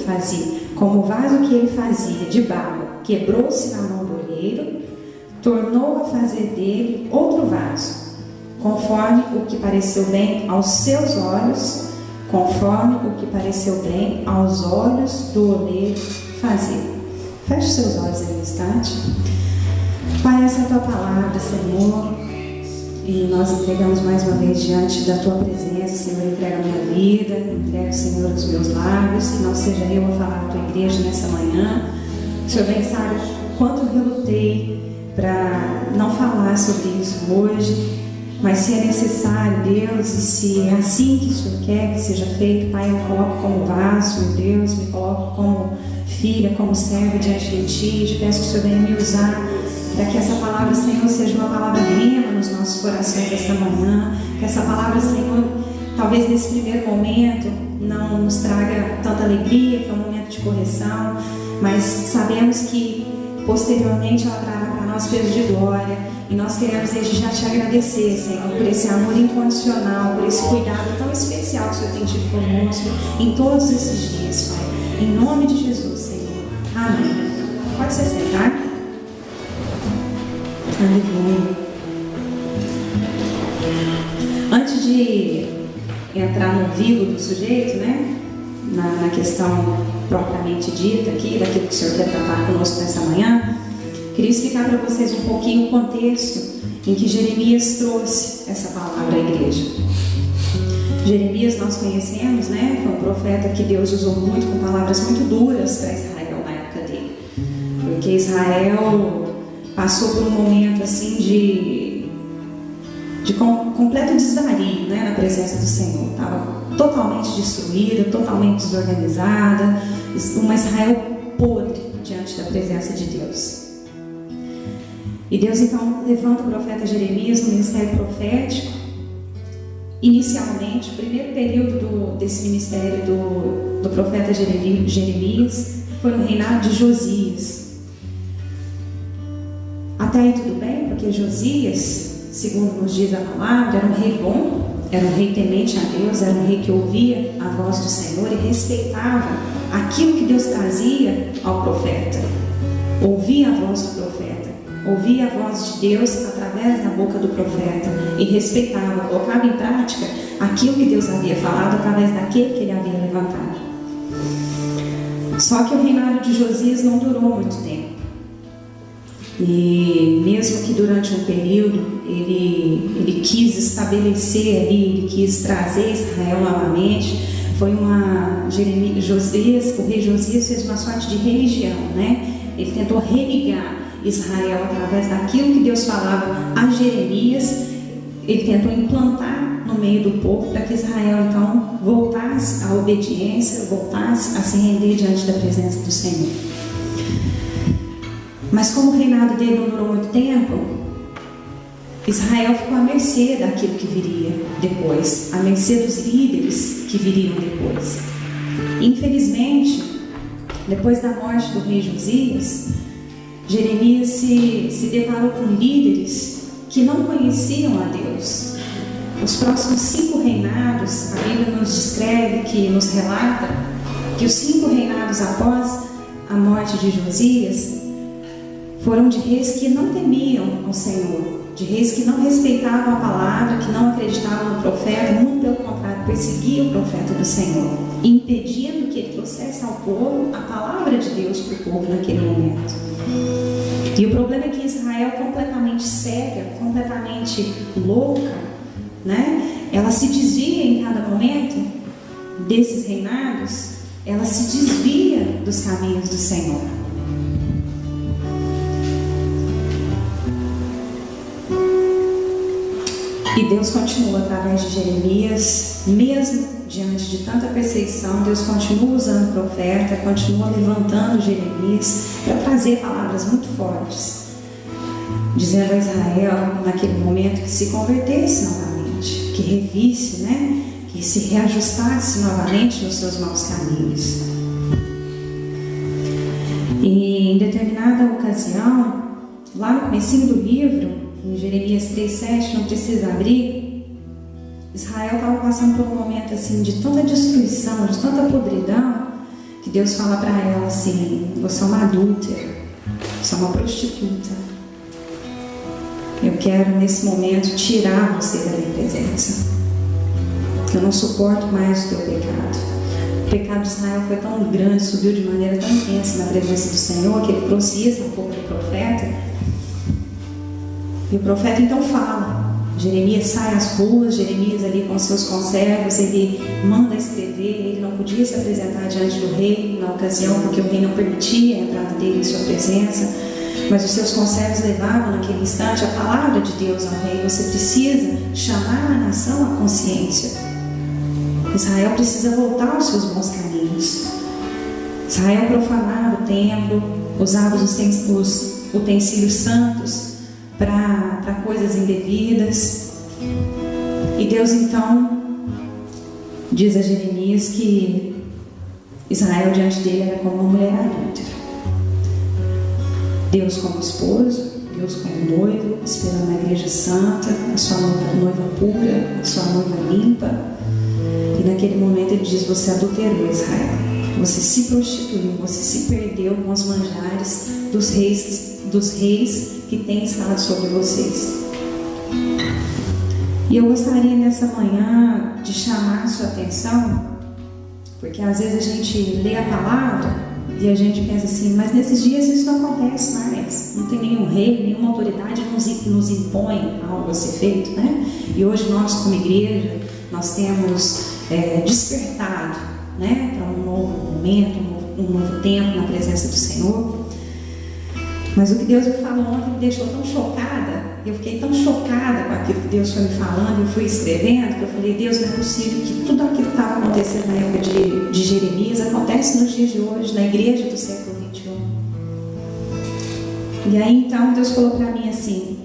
S6: fazia de barro quebrou-se na mão do oleiro, tornou a fazer dele outro vaso, conforme o que pareceu bem aos seus olhos, conforme o que pareceu bem aos olhos do oleiro fazer. Feche seus olhos em um instante. Pai, essa é a tua palavra, Senhor. E nós entregamos mais uma vez diante da Tua presença, Senhor. Entrega a minha vida, entrega, Senhor, os meus lábios, que não seja eu a falar à Tua igreja nessa manhã. O Senhor bem sabe quanto eu relutei para não falar sobre isso hoje, mas se é necessário, Deus, e se é assim que o Senhor quer que seja feito, Pai, eu me coloco como vaso, meu Deus, me coloco como filha, como serva diante de Ti, te peço que o Senhor venha me usar, para que essa palavra, Senhor, seja uma palavra rema nos nossos corações esta manhã, que essa palavra, Senhor, talvez nesse primeiro momento não nos traga tanta alegria, que é um momento de correção, mas sabemos que posteriormente ela trará para nós peso de glória, e nós queremos desde já te agradecer, Senhor, por esse amor incondicional, por esse cuidado tão especial que o Senhor tem tido conosco em todos esses dias, Pai. Em nome de Jesus, Senhor. Amém. Pode se sentar. Aleluia. Antes de entrar no vivo do sujeito, né, na questão propriamente dita aqui, daquilo que o Senhor quer tratar conosco nessa manhã, queria explicar para vocês um pouquinho o contexto em que Jeremias trouxe essa palavra à igreja. Jeremias nós conhecemos, né? Foi um profeta que Deus usou muito, com palavras muito duras para Israel na época dele. Porque Israel passou por um momento assim de completo desvario, né, na presença do Senhor. Estava totalmente destruída, totalmente desorganizada, uma Israel podre diante da presença de Deus. E Deus então levanta o profeta Jeremias no ministério profético. Inicialmente, o primeiro período desse ministério do profeta Jeremias foi no reinado de Josias. Até aí tudo bem, porque Josias, segundo nos diz a palavra, era um rei bom, era um rei temente a Deus, era um rei que ouvia a voz do Senhor e respeitava aquilo que Deus trazia ao profeta. Ouvia a voz do profeta, ouvia a voz de Deus através da boca do profeta e respeitava, colocava em prática aquilo que Deus havia falado através daquele que ele havia levantado. Só que o reinado de Josias não durou muito tempo. E mesmo que durante um período ele quis estabelecer ali, ele quis trazer Israel novamente, foi o rei Josias fez uma sorte de religião, né? Ele tentou religar Israel através daquilo que Deus falava a Jeremias. Ele tentou implantar no meio do povo para que Israel então voltasse à obediência, voltasse a se render diante da presença do Senhor. Mas como o reinado dele não durou muito tempo, Israel ficou à mercê daquilo que viria depois, à mercê dos líderes que viriam depois. Infelizmente, depois da morte do rei Josias, Jeremias se deparou com líderes que não conheciam a Deus. Os próximos 5 reinados, a Bíblia nos descreve, que nos relata, que os 5 reinados após a morte de Josias foram de reis que não temiam ao Senhor, de reis que não respeitavam a palavra, que não acreditavam no profeta, muito pelo contrário, perseguiam o profeta do Senhor, impedindo que ele trouxesse ao povo a palavra de Deus para o povo naquele momento. E o problema é que Israel, completamente cega, completamente louca, né? Ela se desvia em cada momento desses reinados, ela se desvia dos caminhos do Senhor. E Deus continua através de Jeremias, mesmo diante de tanta perseguição, Deus continua usando o profeta, continua levantando Jeremias para trazer palavras muito fortes, dizendo a Israel naquele momento que se convertesse novamente, que revisse, né? Que se reajustasse novamente nos seus maus caminhos. E em determinada ocasião, lá no comecinho do livro, em Jeremias 3,7, não precisa abrir, Israel estava passando por um momento assim de tanta destruição, de tanta podridão, que Deus fala para ela assim: você é uma adúltera, você é uma prostituta. Eu quero nesse momento tirar você da minha presença. Eu não suporto mais o teu pecado. O pecado de Israel foi tão grande, subiu de maneira tão intensa na presença do Senhor, que ele trouxe isso na boca do profeta. E o profeta então fala Jeremias sai às ruas, Jeremias ali com seus conservos, ele manda escrever, ele não podia se apresentar diante do rei na ocasião, porque o rei não permitia a entrada dele em sua presença, mas os seus conservos levavam naquele instante a palavra de Deus ao rei. Você precisa chamar a nação à consciência. Israel precisa voltar aos seus bons caminhos. Israel profanava o templo, usava os utensílios santos para coisas indevidas. E Deus então diz a Jeremias que Israel diante dele era como uma mulher adúltera. Deus como esposo, Deus como noivo, esperando a igreja santa, a sua noiva pura, a sua noiva limpa. E naquele momento ele diz: você adulterou, Israel. Você se prostituiu, você se perdeu com os manjares dos reis que têm estado sobre vocês. E eu gostaria nessa manhã de chamar a sua atenção, porque às vezes a gente lê a palavra e a gente pensa assim, mas nesses dias isso não acontece mais, não tem nenhum rei, nenhuma autoridade nos impõe algo a ser feito, né? E hoje nós como igreja, nós temos despertado, né, para um novo momento, um novo tempo na presença do Senhor. Mas o que Deus me falou ontem me deixou tão chocada, eu fiquei tão chocada com aquilo que Deus foi me falando, eu fui escrevendo, que eu falei: Deus, não é possível que tudo aquilo que estava acontecendo na época de Jeremias acontece nos dias de hoje, na igreja do século XXI. E aí então Deus falou para mim assim: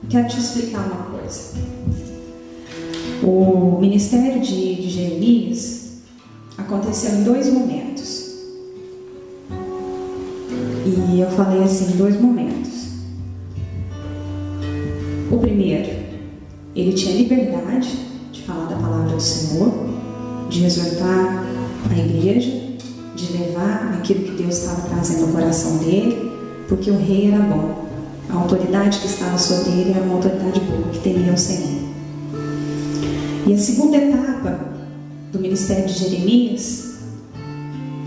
S6: quero te explicar uma coisa. O ministério de Jeremias aconteceu em 2 momentos. E eu falei assim, 2 momentos. O primeiro, ele tinha liberdade de falar da palavra do Senhor, de exortar a igreja, de levar aquilo que Deus estava trazendo ao coração dele, porque o rei era bom. A autoridade que estava sobre ele era uma autoridade boa, que temia o Senhor. E a segunda etapa do ministério de Jeremias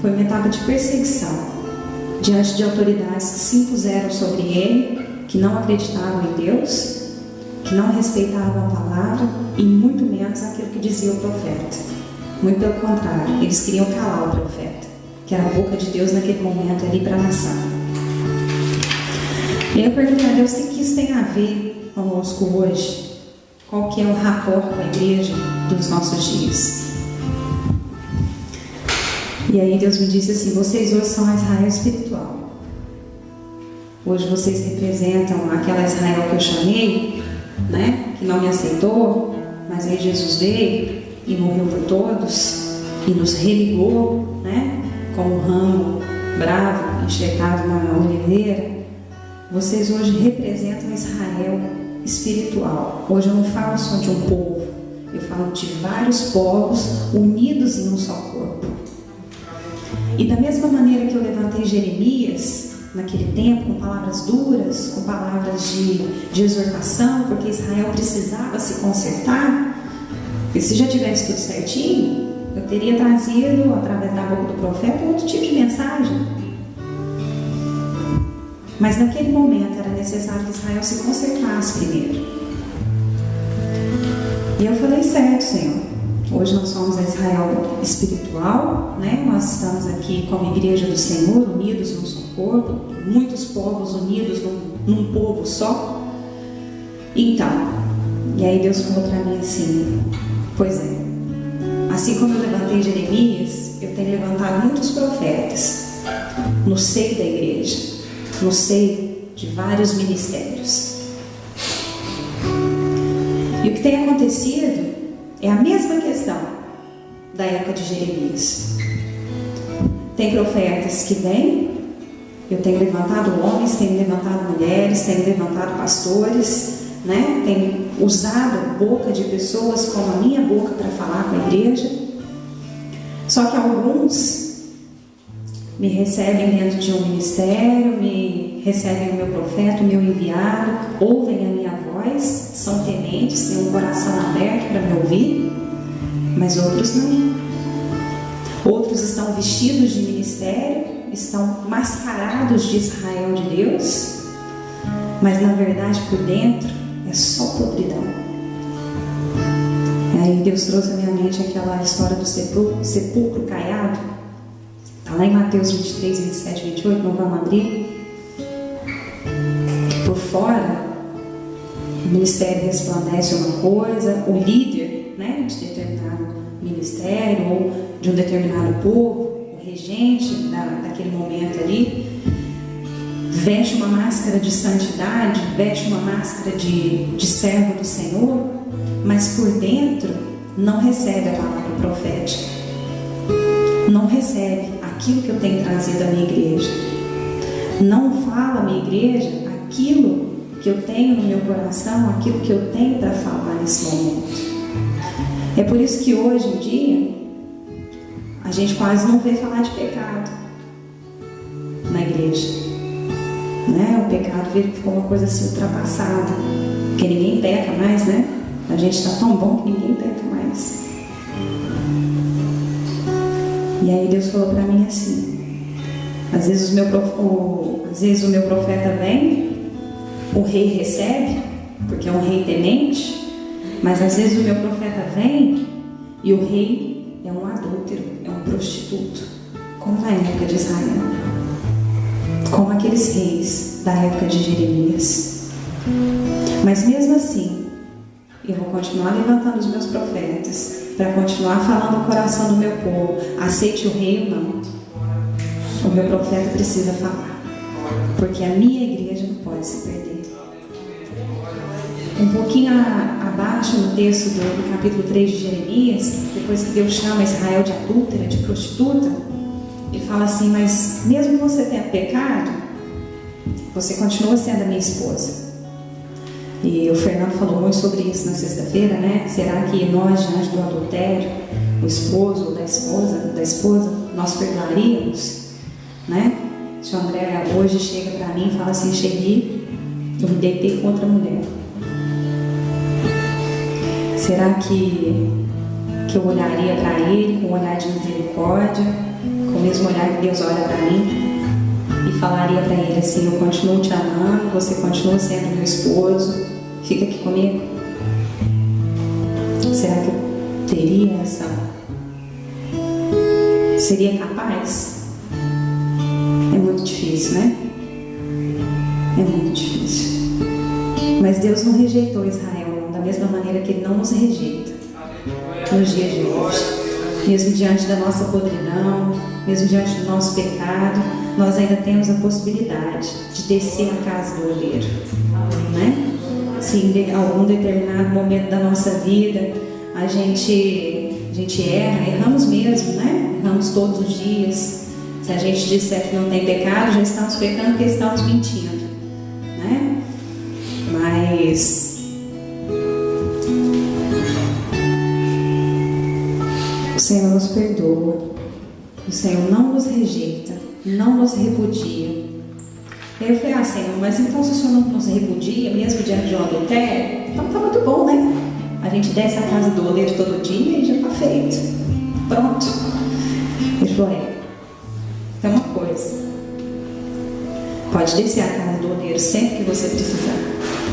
S6: foi uma etapa de perseguição diante de autoridades que se impuseram sobre ele, que não acreditavam em Deus, que não respeitavam a palavra e muito menos aquilo que dizia o profeta. Muito pelo contrário, eles queriam calar o profeta, que era a boca de Deus naquele momento ali para a nação. E aí eu perguntei a Deus: o que isso tem a ver conosco hoje? Qual que é o rapport com a igreja dos nossos dias? E aí Deus me disse assim: vocês hoje são a Israel espiritual. Hoje vocês representam aquela Israel que eu chamei, né? Que não me aceitou, mas aí Jesus veio e morreu por todos e nos religou, né? Como um ramo bravo enxertado na oliveira. Vocês hoje representam Israel espiritual. Hoje eu não falo só de um povo, eu falo de vários povos unidos em um só corpo. E da mesma maneira que eu levantei Jeremias naquele tempo com palavras duras, com palavras de exortação, porque Israel precisava se consertar, porque se já tivesse tudo certinho, eu teria trazido através da boca do profeta outro tipo de mensagem. Mas naquele momento era necessário que Israel se consertasse primeiro. E eu falei: certo, Senhor. Hoje nós somos a Israel espiritual, né? Nós estamos aqui como igreja do Senhor, unidos num só corpo, muitos povos unidos num povo só. Então, e aí Deus falou para mim assim: pois é, assim como eu levantei Jeremias, eu tenho levantado muitos profetas no seio da igreja, no seio de vários ministérios. E o que tem acontecido é a mesma questão da época de Jeremias. Tem profetas que vêm, eu tenho levantado homens, tenho levantado mulheres, tenho levantado pastores, né? Tenho usado a boca de pessoas como a minha boca para falar com a igreja. Só que alguns me recebem dentro de um ministério, me recebem o meu profeta, o meu enviado, ouvem a minha voz, são tementes, têm um coração aberto para me ouvir, mas outros não. Outros estão vestidos de ministério, estão mascarados de Israel de Deus, mas na verdade por dentro é só podridão. E aí Deus trouxe à minha mente aquela história do sepulcro caiado. Está lá em Mateus 23, 27, 28, não vamos abrir. Por fora, o ministério resplandece uma coisa, o líder, né, de determinado ministério ou de um determinado povo, o regente daquele momento ali, veste uma máscara de santidade, veste uma máscara de servo do Senhor, mas por dentro não recebe a palavra profética, não recebe aquilo que eu tenho trazido à minha igreja, não fala à minha igreja aquilo que eu tenho no meu coração, aquilo que eu tenho para falar nesse momento. É por isso que hoje em dia a gente quase não vê falar de pecado na igreja, né? O pecado ficou uma coisa assim ultrapassada, porque ninguém peca mais, né? A gente está tão bom que ninguém peca mais. E aí Deus falou para mim assim: às vezes o meu profeta vem, o rei recebe, porque é um rei temente, mas às vezes o meu profeta vem e o rei é um adúltero, é um prostituto, como na época de Israel, como aqueles reis da época de Jeremias. Mas mesmo assim, eu vou continuar levantando os meus profetas para continuar falando no coração do meu povo, aceite o rei ou não. O meu profeta precisa falar, porque a minha igreja não pode se perder. Um pouquinho abaixo no texto do capítulo 3 de Jeremias, depois que Deus chama Israel de adúltera, de prostituta, ele fala assim: mas mesmo você tendo pecado, você continua sendo a minha esposa. E o Fernando falou muito sobre isso na sexta-feira, né? Será que nós, diante do adultério, o esposo ou da esposa, nós perdoaríamos? Né? Se o André hoje chega para mim e fala assim: Xerri, eu me deitei com outra mulher, será que eu olharia para ele com um olhar de misericórdia, com o mesmo olhar que Deus olha para mim, e falaria para ele assim: eu continuo te amando, você continua sendo meu esposo, fica aqui comigo? Será que eu teria essa? Seria capaz? É muito difícil, né? É muito difícil. Mas Deus não rejeitou Israel, da mesma maneira que Ele não nos rejeita nos dias de hoje. Mesmo diante da nossa podridão, mesmo diante do nosso pecado, nós ainda temos a possibilidade de descer na casa do oleiro, né? Se em algum determinado momento da nossa vida a gente erramos mesmo, né? Erramos todos os dias. Se a gente disser que não tem pecado, já estamos pecando porque estamos mentindo, né? Mas o Senhor nos perdoa, o Senhor não nos rejeita, não nos repudia. Aí eu falei: Senhor, mas então se o Senhor não nos repudia, mesmo diante de um adultério, então está muito bom, né? A gente desce a casa do oleiro todo dia e já está feito, pronto. Ele falou: tem uma coisa, pode descer a casa do oleiro sempre que você precisar,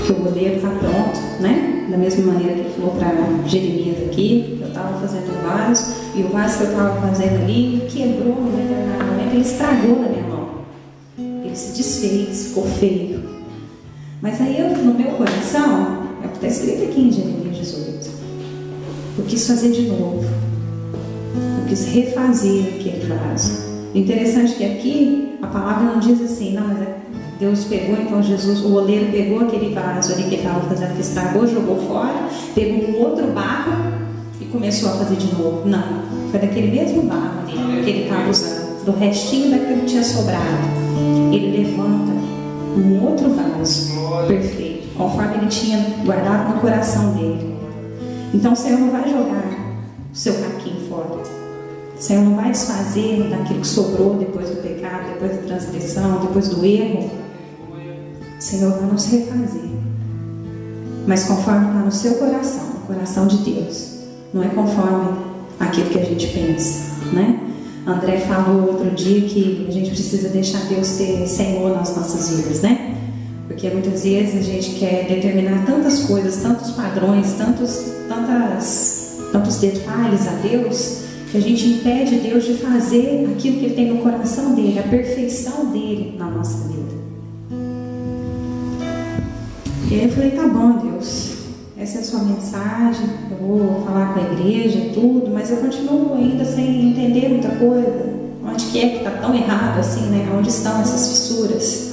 S6: que o oleiro está pronto, né? Da mesma maneira que ele falou para Jeremias aqui, eu estava fazendo vaso, e o vaso que eu estava fazendo ali quebrou no determinado momento, ele estragou na minha mão, ele se desfez, ficou feio. Mas aí no meu coração, é o que está escrito aqui em Jeremias 18, eu quis fazer de novo, eu quis refazer aquele vaso. Interessante que aqui a palavra não diz assim: não, mas Deus pegou, então Jesus, o oleiro pegou aquele vaso ali que ele estava fazendo, que estragou, jogou fora, pegou um outro barro e começou a fazer de novo. Não, foi daquele mesmo barro ali que ele estava usando, do restinho daquilo que tinha sobrado, ele levanta um outro vaso perfeito, conforme ele tinha guardado no coração dele. Então o Senhor não vai jogar o seu caquinho fora. O Senhor não vai desfazer daquilo que sobrou depois do pecado, depois da transgressão, depois do erro. O Senhor vai nos refazer, mas conforme está no seu coração, no coração de Deus, não é conforme aquilo que a gente pensa, né? André falou outro dia que a gente precisa deixar Deus ser Senhor nas nossas vidas, né? Porque Porque muitas vezes a gente quer determinar tantas coisas, tantos padrões, tantos detalhes a Deus, que a gente impede Deus de fazer aquilo que Ele tem no coração dele, a perfeição dele na nossa vida. E aí eu falei, tá bom, Deus, essa é a sua mensagem, eu vou falar com a igreja e tudo, mas eu continuo ainda sem entender muita coisa. Onde que é que está tão errado assim, né? Onde estão essas fissuras?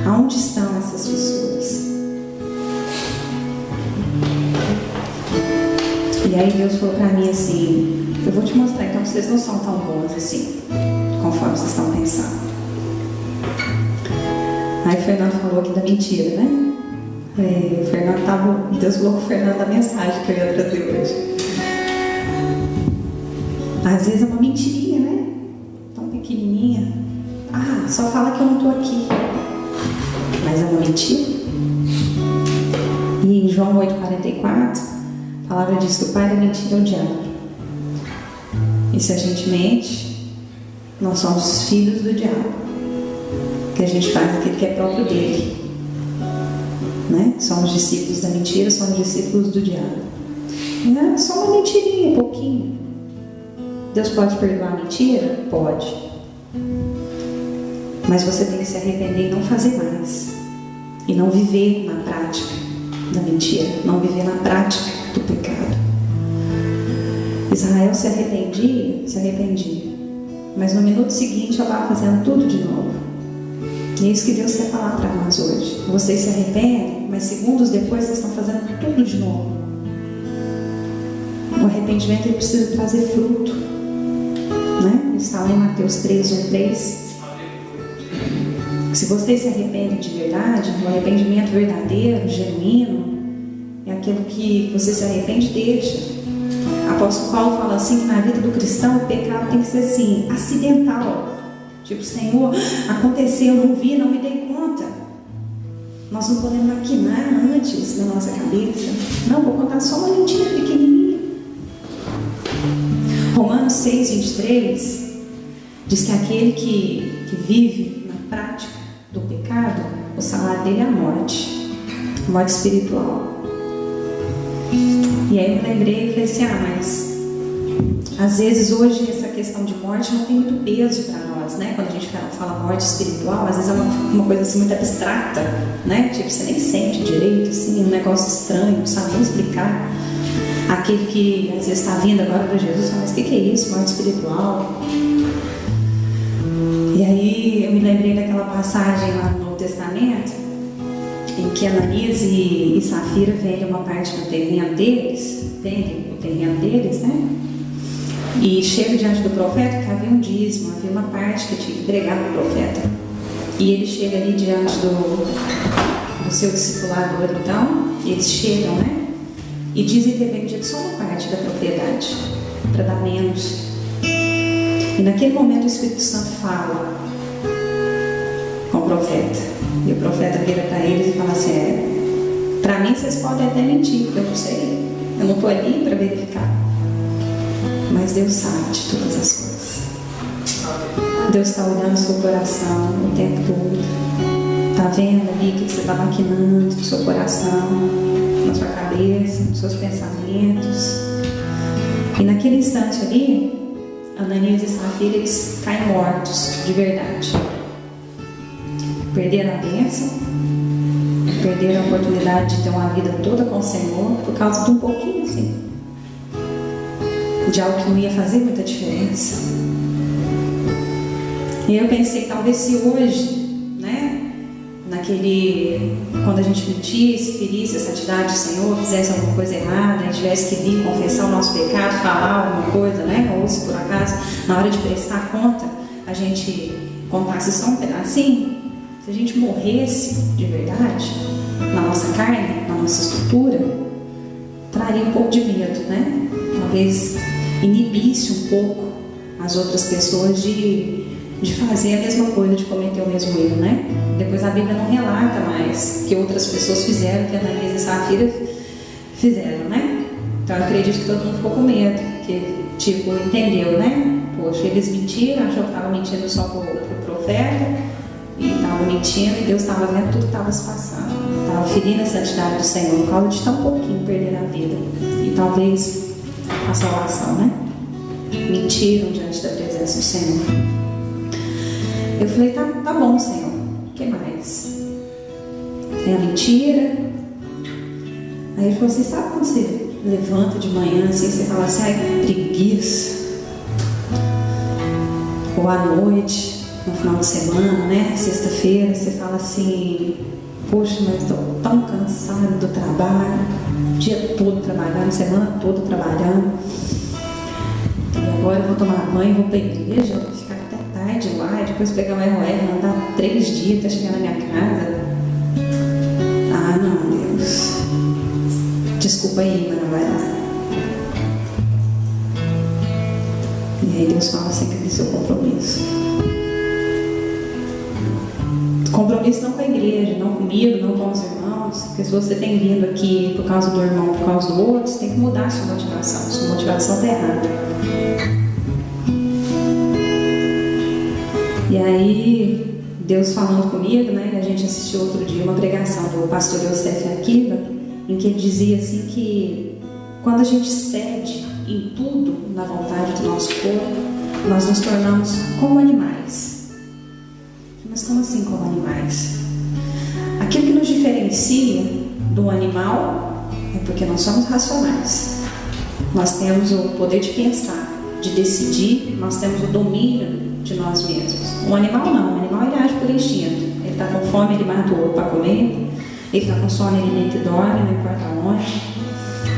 S6: Aonde estão essas fissuras? E aí Deus falou para mim assim, eu vou te mostrar, então vocês não são tão bons assim, conforme vocês estão pensando. Aí o Fernando falou aqui da mentira, né? O Fernando tava, Deus falou com o Fernando da mensagem que eu ia trazer hoje. Às vezes é uma mentirinha, né? Tão pequenininha. Ah, só fala que eu não estou aqui. Mas é uma mentira. E em João 8,44, a palavra diz que o pai da mentira é o diabo. E se a gente mente, nós somos filhos do diabo. Que a gente faz aquilo que é próprio dele. Né? Somos discípulos da mentira, somos discípulos do diabo. É só uma mentirinha, pouquinho. Deus pode perdoar a mentira? Pode. Mas você tem que se arrepender e não fazer mais. E não viver na prática da mentira. Não viver na prática do pecado. Israel se arrependia. Mas no minuto seguinte ela estava fazendo tudo de novo. E é isso que Deus quer falar para nós hoje. Vocês se arrependem, mas segundos depois vocês estão fazendo tudo de novo. O arrependimento ele precisa trazer fruto, né? Está lá em Mateus 3:1-3. Se vocês se arrependem de verdade, o arrependimento verdadeiro, genuíno, é aquilo que você se arrepende e deixa. Apóstolo Paulo fala assim que na vida do cristão o pecado tem que ser assim, acidental. Tipo, Senhor, aconteceu, eu não vi, não me dei conta. Nós não podemos maquinar antes na nossa cabeça. Não, vou contar só uma mentira pequenininha. Romanos 6:23 diz que aquele que vive na prática do pecado, o salário dele é a morte espiritual. E aí eu lembrei e falei assim, mas às vezes hoje essa questão de morte não tem muito peso para nós, né? Quando a gente fala morte espiritual, às vezes é uma coisa assim muito abstrata, né? Tipo, você nem sente direito, assim, um negócio estranho, não sabe nem explicar. Aquele que às vezes está vindo agora para Jesus, fala, mas o que é isso? Morte espiritual? E aí eu me lembrei daquela passagem lá no Novo Testamento, em que Ananias e Safira vendem uma parte do terreno deles, né? E chega diante do profeta que havia um dízimo, havia uma parte que tinha que entregar para o profeta. E ele chega ali diante do seu discipulador, então, e eles chegam, né? E dizem ter vendido só uma parte da propriedade, para dar menos. E naquele momento o Espírito Santo fala com o profeta. E o profeta vira para eles e fala assim, para mim vocês podem até mentir, porque eu não sei. Eu não estou ali para verificar. Mas Deus sabe de todas as coisas. Deus está olhando o seu coração o tempo todo. Está vendo ali o que você está maquinando no seu coração, na sua cabeça, nos seus pensamentos. E naquele instante ali, Ananias e Safira, eles caem mortos, de verdade. Perderam a bênção, perderam a oportunidade de ter uma vida toda com o Senhor, por causa de um pouquinho assim, de algo que não ia fazer muita diferença. E eu pensei, talvez se hoje, né, quando a gente mentisse, ferisse a santidade do Senhor, fizesse alguma coisa errada, e tivesse que vir confessar o nosso pecado, falar alguma coisa, né, ou se por acaso, na hora de prestar conta, a gente contasse só um pedacinho, se a gente morresse de verdade, na nossa carne, na nossa estrutura, traria um pouco de medo, né? Talvez inibisse um pouco as outras pessoas de fazer a mesma coisa, de cometer o mesmo erro, né? Depois a Bíblia não relata mais que outras pessoas fizeram, que Ananias e Safira fizeram, né? Então eu acredito que todo mundo ficou com medo, que tipo, entendeu, né? Poxa, eles mentiram, achou que estavam mentindo só pro profeta, e estava mentindo, e Deus estava vendo tudo que estava se passando. Estava ferindo a santidade do Senhor por causa de tão pouquinho perder a vida. E talvez a salvação, né? Mentiram diante da presença do Senhor. Eu falei, tá bom, Senhor. O que mais? É a mentira? Aí ele falou assim, sabe quando você levanta de manhã assim, você fala assim, ai, preguiça. Ou à noite, no final de semana, né? Sexta-feira, você fala assim, poxa, mas estou tão cansado do trabalho, o dia todo trabalhando, semana toda trabalhando. E agora eu vou tomar banho, vou para a igreja, vou ficar até tarde lá, e depois pegar o ROR, andar 3 dias até chegar na minha casa. Ah, não, Deus. Desculpa aí, mas não vai dar. E aí Deus fala sempre do seu compromisso. Compromisso não com a igreja, não comigo, não com os irmãos. Porque se você tem vindo aqui por causa do irmão, por causa do outro, você tem que mudar a sua motivação. Sua motivação está errada. E aí, Deus falando comigo, né? A gente assistiu outro dia uma pregação do pastor Yosef Akiva, em que ele dizia assim que quando a gente cede em tudo na vontade do nosso corpo, nós nos tornamos como animais. Mas como assim como animais? Aquilo que nos diferencia do animal é porque nós somos racionais. Nós temos o poder de pensar, de decidir, nós temos o domínio de nós mesmos. O animal não, o animal ele age por instinto. Ele está com fome, ele mata o outro para comer. Ele está com sono, ele nem que dorme, não importa onde.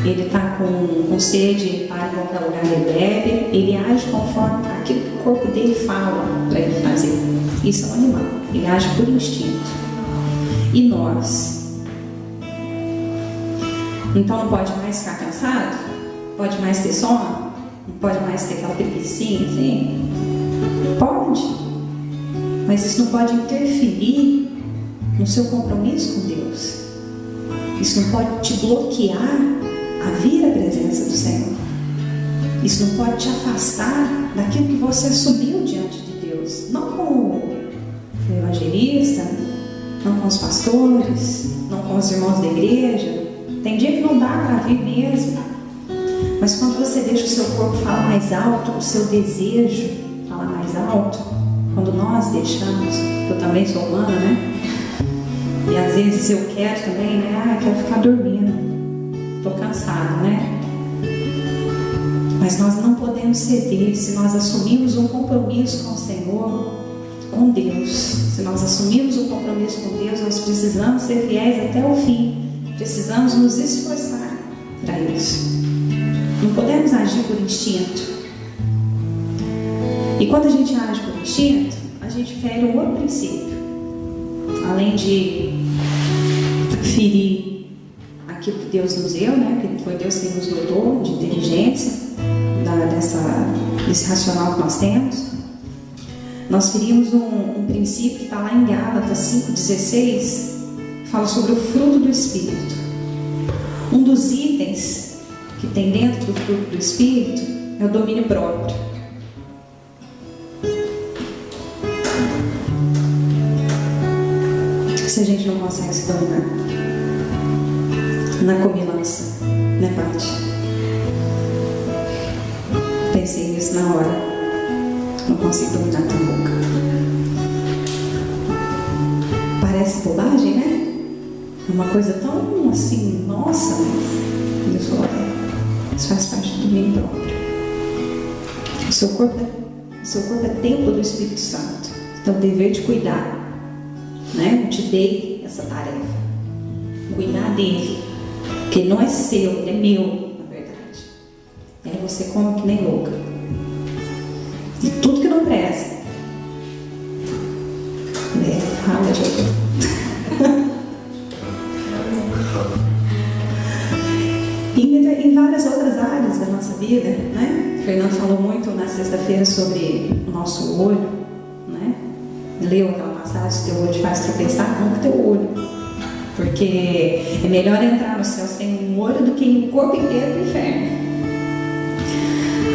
S6: Ele está com sede, ele para em qualquer lugar, ele bebe. Ele age conforme aquilo que o corpo dele fala para ele fazer. Isso é um animal, ele age por instinto. E nós? Então não pode mais ficar cansado? Pode mais ter sono? Não pode mais ter aquela preguicinha assim? Pode, mas isso não pode interferir no seu compromisso com Deus. Isso não pode te bloquear a vir à presença do Senhor. Isso não pode te afastar daquilo que você assumiu diante de Deus. Não com o evangelista, não com os pastores, não com os irmãos da igreja. Tem dia que não dá para vir mesmo. Mas quando você deixa o seu corpo falar mais alto, o seu desejo falar mais alto, quando nós deixamos, eu também sou humana, né? E às vezes eu quero também, né? Eu quero ficar dormindo, estou cansada, né? Mas nós não podemos ceder. Se nós assumimos um compromisso com o Senhor, com Deus, se nós assumimos um compromisso com Deus, nós precisamos ser fiéis até o fim. Precisamos nos esforçar para isso. Não podemos agir por instinto. E quando a gente age por instinto, a gente fere um outro princípio. Além de ferir aquilo que Deus nos deu, né? Que foi Deus que nos dotou de inteligência, desse racional que nós temos, nós ferimos um princípio que está lá em Gálatas 5,16, fala sobre o fruto do Espírito. Um dos itens que tem dentro do fruto do Espírito é o domínio próprio. Se a gente não consegue se dominar na comilança, né, Paty? Pensei nisso na hora. Não consigo dominar a tua boca. Parece bobagem, né? Uma coisa tão assim, nossa, mas Deus falou, isso faz parte do domínio próprio. O seu corpo é templo do Espírito Santo. Então, o dever de cuidar, né? Eu te dei essa tarefa. Cuidar dele. Porque ele não é seu, ele é meu, na verdade. E aí você come que nem louca. E tudo que não presta. Fala, gente. Em várias outras áreas da nossa vida, né? O Fernando falou muito na sexta-feira sobre o nosso olho, né? Leu aquela passagem, teu olho te faz tropeçar, não com teu olho. Porque é melhor entrar no céu sem um olho do que ir o corpo inteiro pro inferno.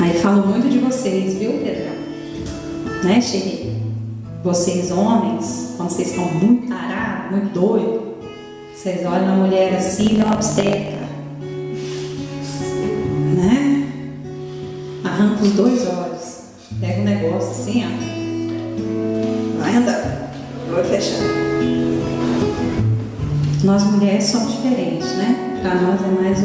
S6: Aí falo muito de vocês, viu, Pedrão? Né, Xerri? Vocês homens, quando vocês estão muito tarados, muito doidos, vocês olham a mulher assim e não obceca, né? Arranca os 2 olhos, pega um negócio assim, ó, vai andando, vou fechar. Nós mulheres somos diferentes, né? Para nós é mais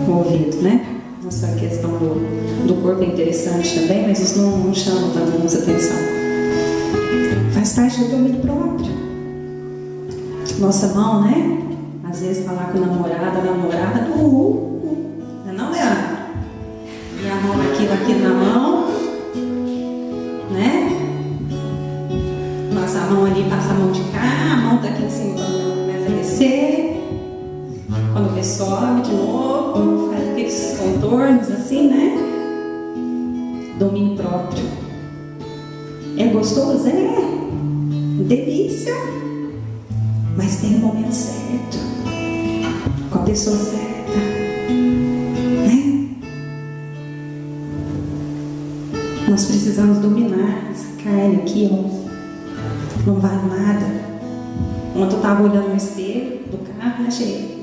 S6: o ouvido, né? Nossa questão do corpo é interessante também, mas isso não chama tanto nossa atenção. Faz parte do domínio próprio. Nossa mão, né? Às vezes tá lá com a namorada, não é não, Leandro? E a mão aqui na mão, né? Passa a mão ali, passa a mão de cá, a mão tá aqui em cima quando ela começa a descer. Quando vê, sobe de novo, faz aqueles contornos assim, né? Domínio próprio. É gostoso? É. Delícia. Mas tem o momento certo. Com a pessoa certa. Né? Nós precisamos dominar essa carne aqui, ó. Não vale nada. Ontem eu estava olhando no espelho do carro, né?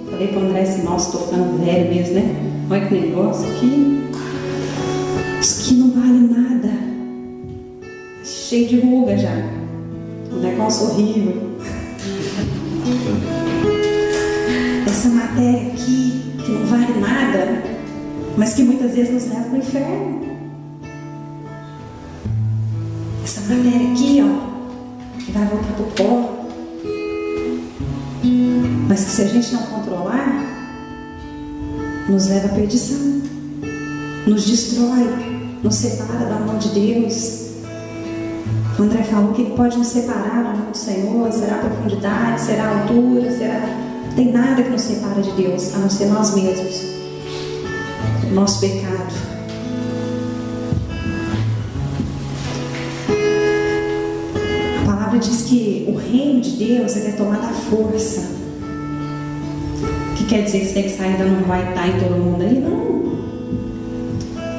S6: Falei para o André assim, nossa, estou ficando velho mesmo, né? Olha que negócio aqui. Isso aqui não vale nada. Cheio de ruga já. Um negócio horrível. Essa matéria aqui, que não vale nada, mas que muitas vezes nos leva para o inferno. Essa matéria aqui, ó, que vai voltar para o pó. Mas que se a gente não controlar, nos leva à perdição, nos destrói, nos separa da mão de Deus. O André falou que ele pode nos separar da mão do Senhor. Será a profundidade, será a altura, será... Não tem nada que nos separa de Deus, a não ser nós mesmos, o nosso pecado. A palavra diz que o reino de Deus é tomado à força. Que quer dizer que você tem que sair, ainda não vai estar em todo mundo aí? Não.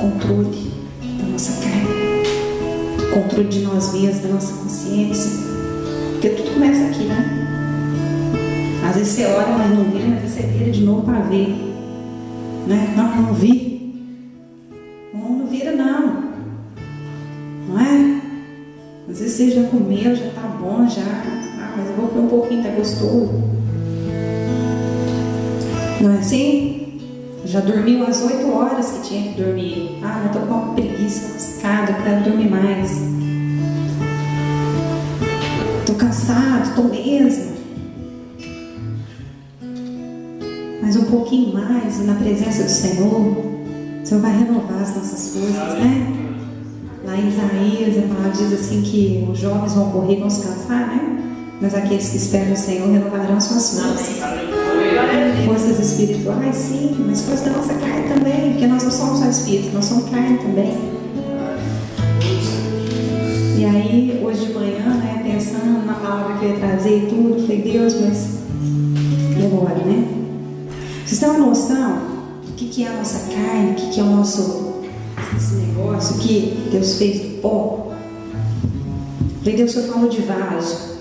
S6: Controle da nossa carne, controle de nós mesmos, da nossa consciência, porque tudo começa aqui, né? Às vezes você olha, mas não vira, mas você vira de novo para ver, né? Não vi. Não vira não, não é? Às vezes você já comeu, já tá bom, já. Mas eu vou comer um pouquinho, tá gostoso. Não é assim? Já dormiu às 8 horas que tinha que dormir. Mas tô com uma preguiça lascada, eu quero dormir mais. Tô cansado, tô mesmo. Mas um pouquinho mais, e na presença do Senhor, o Senhor vai renovar as nossas forças, né? Lá em Isaías, a palavra diz assim que os jovens vão correr, vão se cansar, né? Mas aqueles que esperam no Senhor renovarão suas forças. Forças espirituais, sim, mas forças da nossa carne também, porque nós não somos só espírito, nós somos carne também. E aí, hoje de manhã, né, pensando na palavra que eu ia trazer e tudo, falei, Deus, mas e agora, né? Vocês têm uma noção do que é a nossa carne, o que é o nosso esse negócio que Deus fez do pó? Falei, Deus, o Senhor falou de vaso.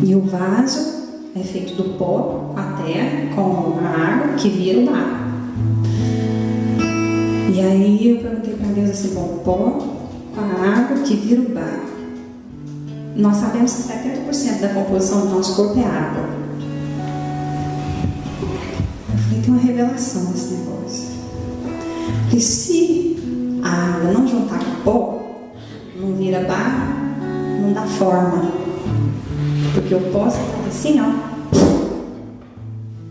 S6: E o vaso é feito do pó com a terra, com a água que vira o mar. E aí eu perguntei para Deus assim, bom, pó com a água que vira o mar. Nós sabemos que 70% da composição do nosso corpo é água. Eu falei, tem uma revelação nesse negócio. Que se a água não juntar com o pó, não vira barro, não dá forma. Porque o pó está assim, ó.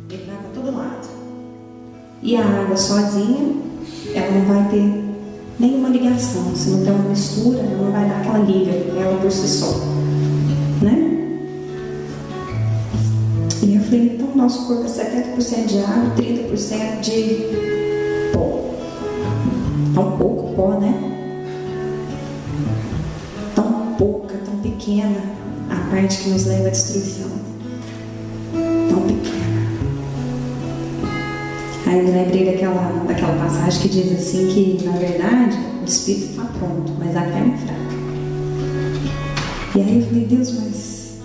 S6: Ele vai para todo lado. E a água sozinha, ela não vai ter nenhuma ligação. Se não tem uma mistura, ela não vai dar aquela liga, ela por si só. Né? E eu falei, então o nosso corpo é 70% de água, 30% de pó. Tão pouco pó, né? Tão pouca, tão pequena a parte que nos leva à destruição. Tão pequena. Aí eu me lembrei daquela passagem que diz assim que, na verdade, o espírito está pronto, mas a carne é fraca. E aí eu falei, Deus, mas...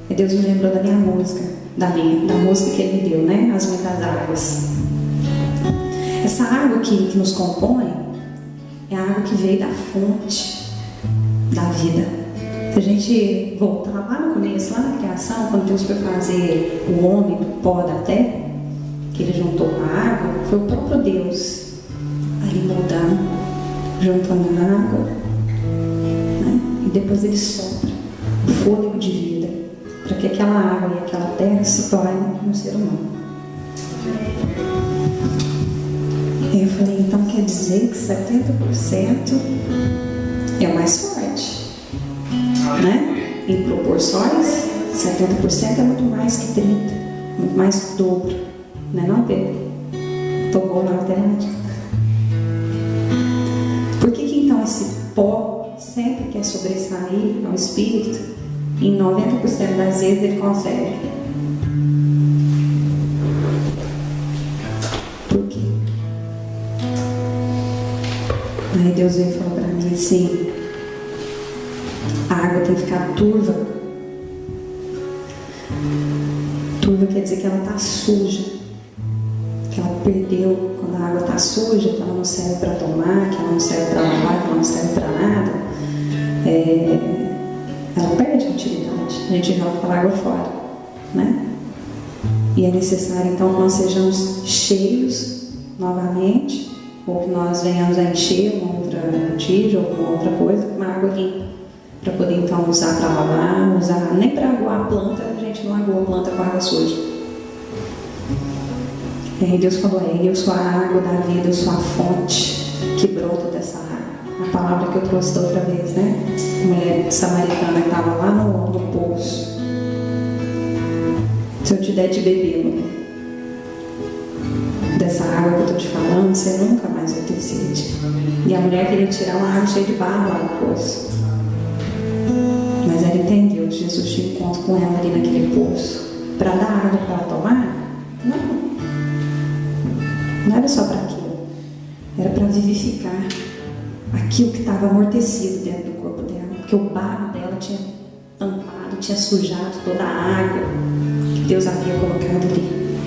S6: E Deus me lembrou da minha música, da música que Ele me deu, né? As muitas águas. Essa água que nos compõe é a água que veio da fonte da vida. Se a gente voltar lá no começo, lá na criação, quando Deus foi fazer o homem do pó da terra, que Ele juntou com a água, foi o próprio Deus ali moldando, juntando a água, né? E depois Ele sopra o fôlego de vida para que aquela água e aquela terra se tornem um ser humano. E eu falei, então quer dizer que 70% é o mais forte, né? Em proporções, 70% é muito mais que 30%, muito mais que o dobro, não é não, Pedro? Estou bom na matemática. Por que então esse pó sempre quer sobressair ao espírito? Em 90% das vezes ele consegue. Por quê? Aí Deus veio e falou para mim assim, a água tem que ficar turva. Turva quer dizer que ela está suja, que ela perdeu. Quando a água está suja, que ela não serve para tomar, que ela não serve para lavar, que ela não serve para nada, ela perde a utilidade. A gente joga aquela água fora, né? E é necessário então que nós sejamos cheios novamente, ou que nós venhamos a encher uma outra botija ou uma outra coisa, uma água limpa, para poder então usar para lavar, usar nem para aguar a planta. A gente não aguou a planta com água suja. E aí Deus falou, eu sou a água da vida, eu sou a fonte que brota dessa água. A palavra que eu trouxe da outra vez, né? A mulher samaritana que estava lá no poço. Se eu te der de beber, mulher, dessa água que eu estou te falando, você nunca mais vai ter sede. E a mulher queria tirar uma água cheia de barro lá no poço. Mas ela entendeu que Jesus tinha um encontro com ela ali naquele poço. Para dar água para ela tomar? Não. Não era só para aquilo. Era para vivificar aquilo que estava amortecido dentro do corpo dela. Porque o barro dela tinha tampado, tinha sujado toda a água que Deus havia colocado ali.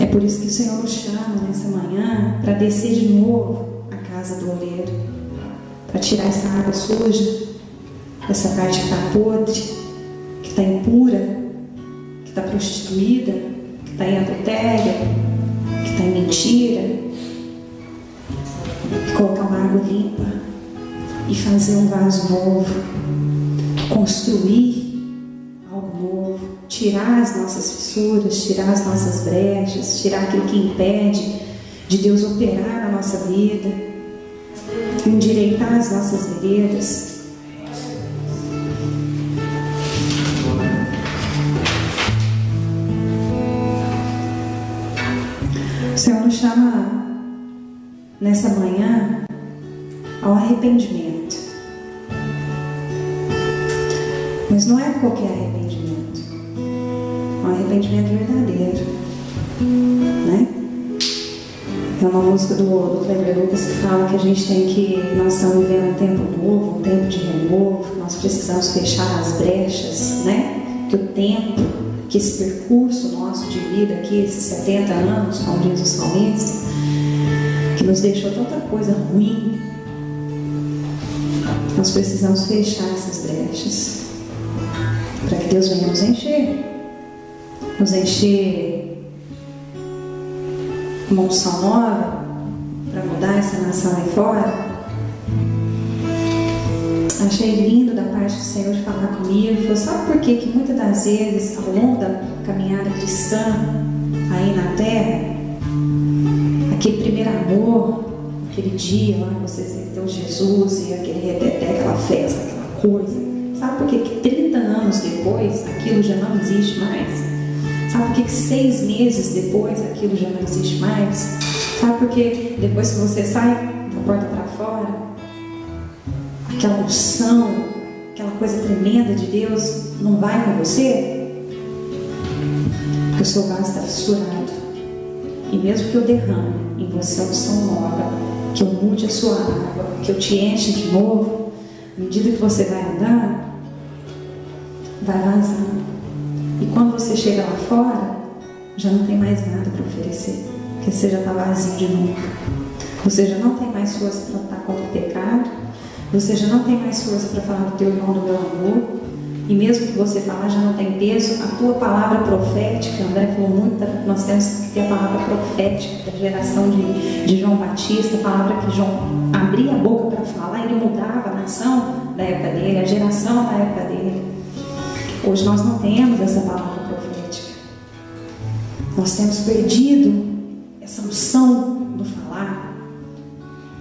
S6: É por isso que o Senhor nos chama nessa manhã para descer de novo a casa do oleiro, para tirar essa água suja, essa parte que está podre, que está impura, que está prostituída, que está em adultério, que está em mentira, e colocar uma água limpa e fazer um vaso novo, construir algo novo, tirar as nossas fissuras, tirar as nossas brechas, tirar aquilo que impede de Deus operar na nossa vida, endireitar as nossas veredas. O Senhor nos chama nessa manhã ao arrependimento. Mas não é qualquer arrependimento. É um arrependimento verdadeiro, né? É uma música do Kleber Lucas que fala que nós estamos vivendo um tempo novo, um tempo de renovo, nós precisamos fechar as brechas, né? Que o tempo, que esse percurso nosso de vida aqui, esses 70 anos, como diz o salmista, que nos deixou tanta coisa ruim, nós precisamos fechar essas brechas para que Deus venha nos encher uma unção nova para mudar essa nação aí fora. Achei lindo da parte do Senhor de falar comigo. Falou, sabe por que muitas das vezes, ao longo da caminhada cristã aí na terra, aquele primeiro amor, aquele dia lá que vocês viram Jesus e aquele reteté, aquela festa, aquela coisa, sabe por que 30 anos depois aquilo já não existe mais? Sabe por que 6 meses depois aquilo já não existe mais? Sabe por que depois que você sai da porta para fora, aquela unção, aquela coisa tremenda de Deus não vai com você? Porque o seu vaso está fissurado. E mesmo que eu derrame em você a unção nova, que eu mude a sua água, que eu te enche de novo, à medida que você vai andando, vai vazando. E quando você chega lá fora, já não tem mais nada para oferecer, porque você já está vazio de novo. Você já não tem mais força para lutar contra o pecado, você já não tem mais força para falar do teu irmão, do meu amor, e mesmo que você falar já não tem peso, a tua palavra profética, André falou muito, nós temos que ter a palavra profética da geração de João Batista, a palavra que João abria a boca para falar, ele mudava a nação da época dele, a geração da época dele. Hoje nós não temos essa palavra profética. Nós temos perdido essa unção do falar.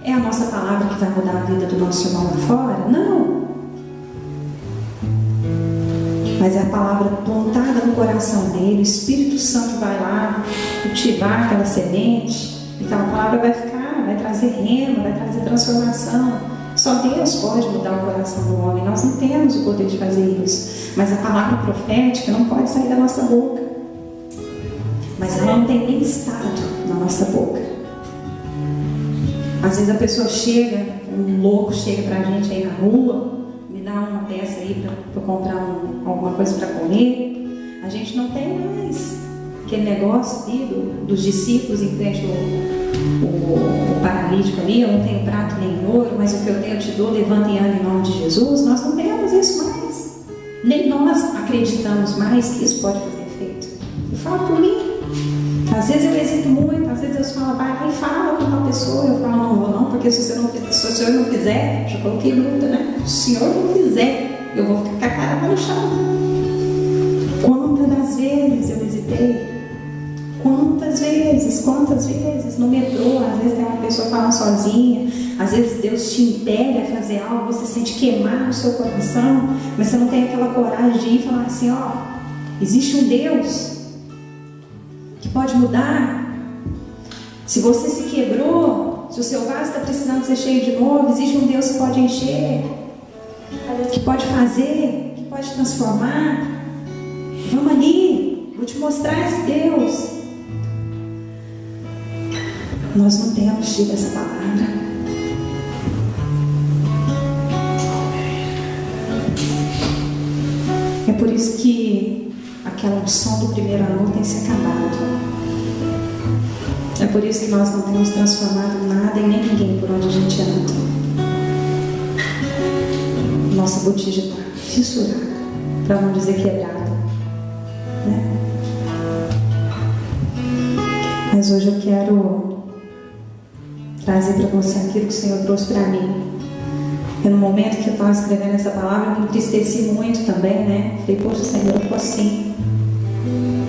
S6: É a nossa palavra que vai mudar a vida do nosso irmão lá fora? Não. Mas é a palavra plantada no coração dele, o Espírito Santo vai lá cultivar aquela semente, e aquela palavra vai ficar, vai trazer rema, vai trazer transformação. Só Deus pode mudar o coração do homem, nós não temos o poder de fazer isso. Mas a palavra profética não pode sair da nossa boca. Mas ela não tem nem estado na nossa boca. Às vezes a pessoa chega, um louco chega pra gente aí na rua, me dá uma peça aí para comprar alguma coisa para comer. A gente não tem mais aquele negócio ali dos discípulos em frente ao paralítico ali, eu não tenho prato nem ouro, mas o que eu tenho eu te dou, levanta e anda em nome de Jesus. Nós não temos isso mais. Nem nós acreditamos mais que isso pode fazer efeito. Eu falo por mim. Às vezes eu hesito muito, às vezes Deus fala, vai e fala com tal pessoa. Eu falo, não vou não, porque se o senhor não fizer, já coloquei luta, né? Se o senhor não fizer, eu vou ficar com a cara no chão. Quantas vezes eu hesitei? Quantas vezes no metrô, às vezes tem uma pessoa falando sozinha, às vezes Deus te impele a fazer algo, você sente queimar no seu coração, mas você não tem aquela coragem de ir e falar assim, ó, existe um Deus que pode mudar. Se você se quebrou, se o seu vaso está precisando ser cheio de novo, existe um Deus que pode encher, que pode fazer, que pode transformar. Vamos ali, vou te mostrar esse Deus. Nós não temos tido essa palavra. É por isso que aquela unção do primeiro amor tem se acabado. É por isso que nós não temos transformado nada e nem ninguém por onde a gente anda. Nossa botija está fissurada, para não dizer quebrada, né? Mas hoje eu quero trazer para você aquilo que o Senhor trouxe para mim. E no momento que eu estava escrevendo essa palavra, eu me entristeci muito também, né? Falei, poxa, Senhor, eu tô assim,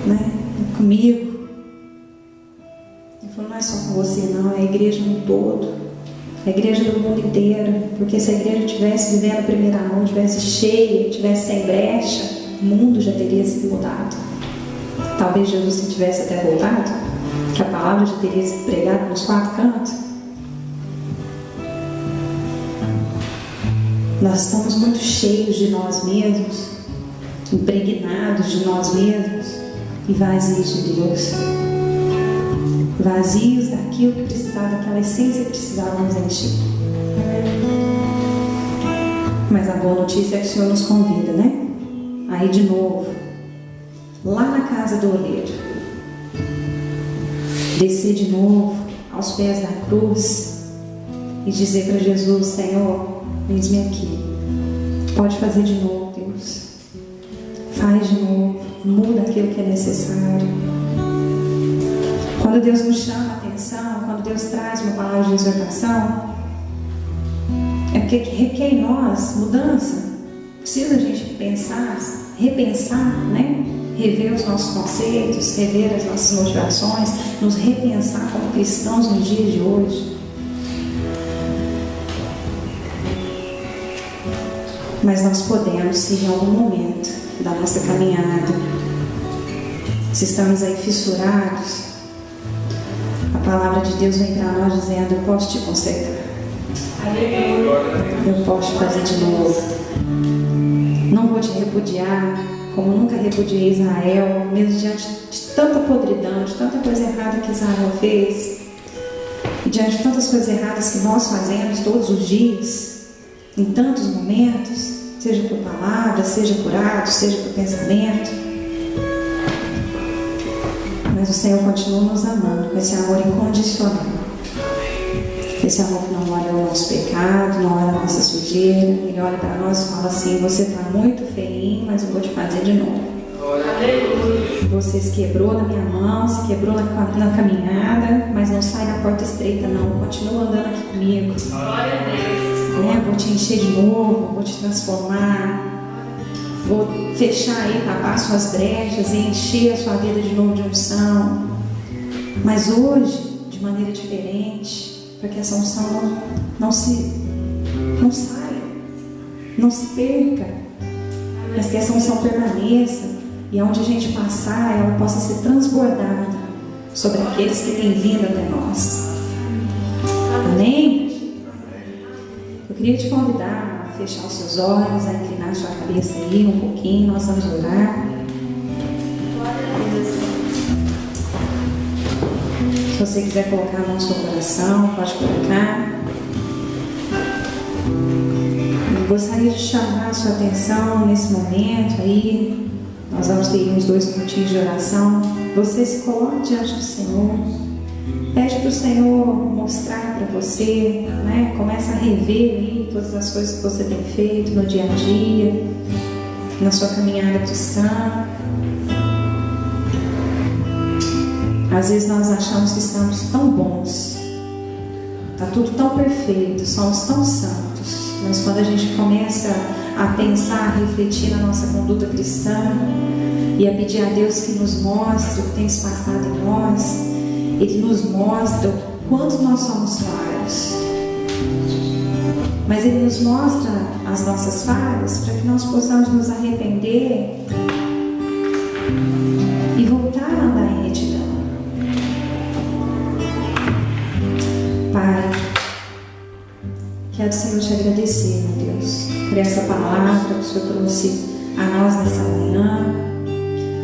S6: né? Comigo. Ele falou, não é só com você não, é a igreja no todo, é a igreja do mundo inteiro. Porque se a igreja estivesse vivendo a primeira mão, estivesse cheia, estivesse sem brecha, o mundo já teria sido mudado. Talvez Jesus, se tivesse até voltado, que a palavra já teria sido pregada nos 4 cantos. Nós estamos muito cheios de nós mesmos, impregnados de nós mesmos e vazios de Deus. Vazios daquilo que precisava, daquela essência que precisava nos encher. Mas a boa notícia é que o Senhor nos convida, né? Aí de novo, lá na casa do oleiro, descer de novo aos pés da cruz e dizer para Jesus, Senhor, eis-me aqui. Pode fazer de novo, Deus. Faz de novo. Muda aquilo que é necessário. Quando Deus nos chama a atenção, quando Deus traz uma palavra de exortação, é porque requer em nós mudança. Precisa a gente pensar, repensar, né? Rever os nossos conceitos, rever as nossas motivações, nos repensar como cristãos nos dias de hoje. Mas nós podemos, se em algum momento da nossa caminhada, se estamos aí fissurados, a palavra de Deus vem para nós dizendo, eu posso te consertar. Eu posso te fazer de novo. Não vou te repudiar como nunca repudiei Israel, mesmo diante de tanta podridão, de tanta coisa errada que Israel fez, e diante de tantas coisas erradas que nós fazemos todos os dias, em tantos momentos, seja por palavras, seja por atos, seja por pensamento. Mas o Senhor continua nos amando com esse amor incondicional. Esse amor que não olha o nosso pecado, não olha a nossa sujeira. Ele olha para nós e fala assim: você está muito feinho, mas eu vou te fazer de novo. Você se quebrou na minha mão, se quebrou na caminhada, mas não sai da porta estreita não. Continua andando aqui comigo. Vou te encher de novo, vou te transformar. Vou fechar aí, tapar suas brechas e encher a sua vida de novo de unção. Mas hoje, de maneira diferente, para que essa unção não saia, não se perca, mas que essa unção permaneça e aonde a gente passar, ela possa ser transbordada sobre aqueles que têm vindo até nós. Amém? Eu queria te convidar a fechar os seus olhos, a inclinar sua cabeça aí um pouquinho, nós vamos orar. Se você quiser colocar a mão no seu coração, pode colocar. Eu gostaria de chamar a sua atenção nesse momento aí. Nós vamos ter uns 2 minutinhos de oração. Você se coloque diante do Senhor. Pede para o Senhor mostrar para você, né? Começa a rever aí todas as coisas que você tem feito no dia a dia, na sua caminhada cristã. Às vezes nós achamos que estamos tão bons, está tudo tão perfeito, somos tão santos, mas quando a gente começa a pensar, a refletir na nossa conduta cristã e a pedir a Deus que nos mostre o que tem se passado em nós, Ele nos mostra o quanto nós somos falhos, mas Ele nos mostra as nossas falhas para que nós possamos nos arrepender e voltar a andar em retidão. Pai, quero, Senhor, te agradecer, meu Deus, por essa palavra que o Senhor trouxe a nós nessa manhã.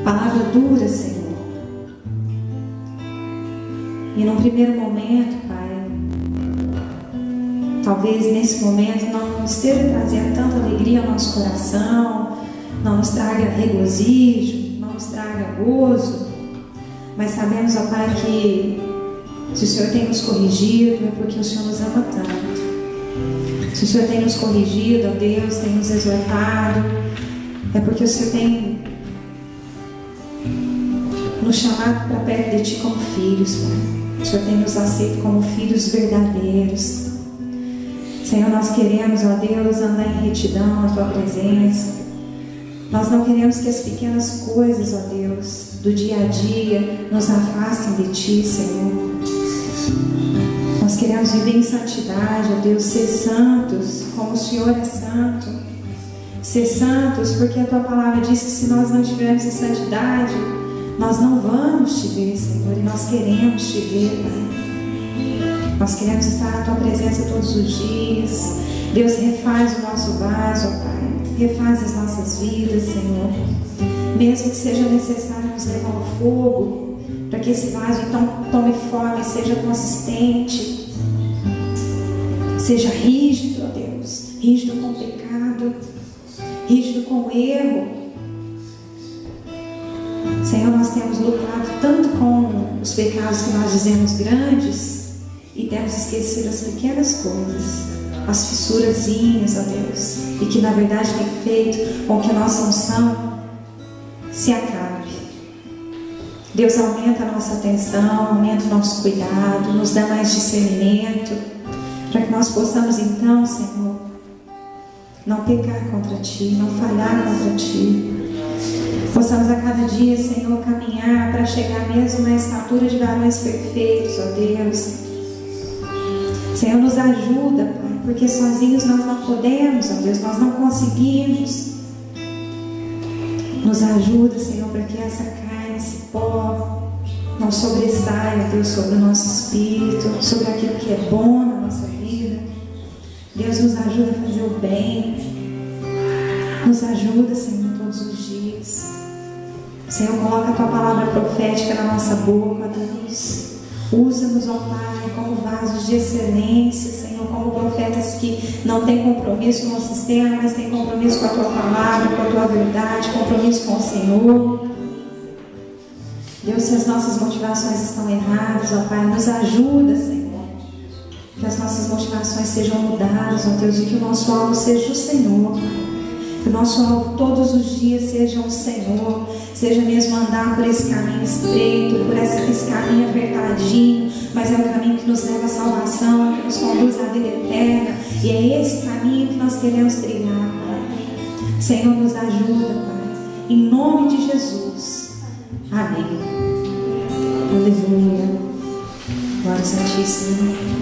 S6: Palavra dura, Senhor. E num primeiro momento, Pai, talvez nesse momento não esteja trazendo tanta alegria ao nosso coração, não nos traga regozijo, não nos traga gozo, mas sabemos, ó Pai, que se o Senhor tem nos corrigido, é porque o Senhor nos ama tanto. Se o Senhor tem nos corrigido, ó Deus, tem nos exortado, é porque o Senhor tem nos chamado para perto de Ti como filhos, Pai. O Senhor tem nos aceito como filhos verdadeiros. Senhor, nós queremos, ó Deus, andar em retidão na Tua presença. Nós não queremos que as pequenas coisas, ó Deus, do dia a dia nos afastem de Ti, Senhor. Nós queremos viver em santidade, ó Deus, ser santos como o Senhor é santo. Ser santos porque a Tua palavra diz que se nós não estivermos em santidade, nós não vamos Te ver, Senhor, e nós queremos Te ver, Pai. Nós queremos estar na Tua presença todos os dias. Deus, refaz o nosso vaso, ó Pai. Refaz as nossas vidas, Senhor. Mesmo que seja necessário nos levar ao fogo, para que esse vaso então tome forma e seja consistente. Seja rígido, ó Deus. Rígido com o pecado. Rígido com o erro. Senhor, nós temos lutado tanto com os pecados que nós dizemos grandes e temos esquecido as pequenas coisas, as fissurazinhas, ó Deus, e que na verdade tem feito com que a nossa unção se acabe. Deus, aumenta a nossa atenção, aumenta o nosso cuidado, nos dá mais discernimento, para que nós possamos então, Senhor, não pecar contra Ti, não falhar contra Ti. Possamos a cada dia, Senhor, caminhar para chegar mesmo na estatura de varões perfeitos, ó Deus. Senhor, nos ajuda, Pai, porque sozinhos nós não podemos, ó Deus, nós não conseguimos. Nos ajuda, Senhor, para que essa carne, esse pó, não sobressaia, Deus, sobre o nosso espírito, sobre aquilo que é bom na nossa vida. Deus, nos ajuda a fazer o bem. Nos ajuda, Senhor, todos os dias. Senhor, coloca a Tua palavra profética na nossa boca, Deus. Usa-nos, ó Pai, como vasos de excelência, Senhor, como profetas que não têm compromisso com o sistema, mas têm compromisso com a Tua palavra, com a Tua verdade, compromisso com o Senhor. Deus, se as nossas motivações estão erradas, ó Pai, nos ajuda, Senhor. Que as nossas motivações sejam mudadas, ó Deus, e que o nosso alvo seja o Senhor. Que o nosso alvo todos os dias seja o Senhor. Seja mesmo andar por esse caminho estreito, por esse caminho apertadinho, mas é o caminho que nos leva à salvação, que nos conduz à vida eterna. E é esse caminho que nós queremos trilhar, Pai. Senhor, nos ajuda, Pai. Em nome de Jesus. Amém. Aleluia. Glória Santíssima.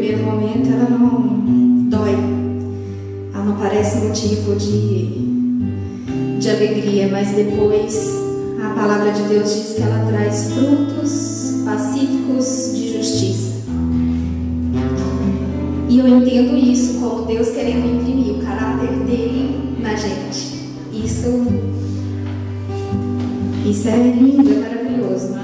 S5: primeiro momento, ela não dói. Ela não parece motivo de alegria, mas depois a palavra de Deus diz que ela traz frutos pacíficos de justiça. E eu entendo isso como Deus querendo imprimir o caráter dele na gente. Isso é lindo, é maravilhoso.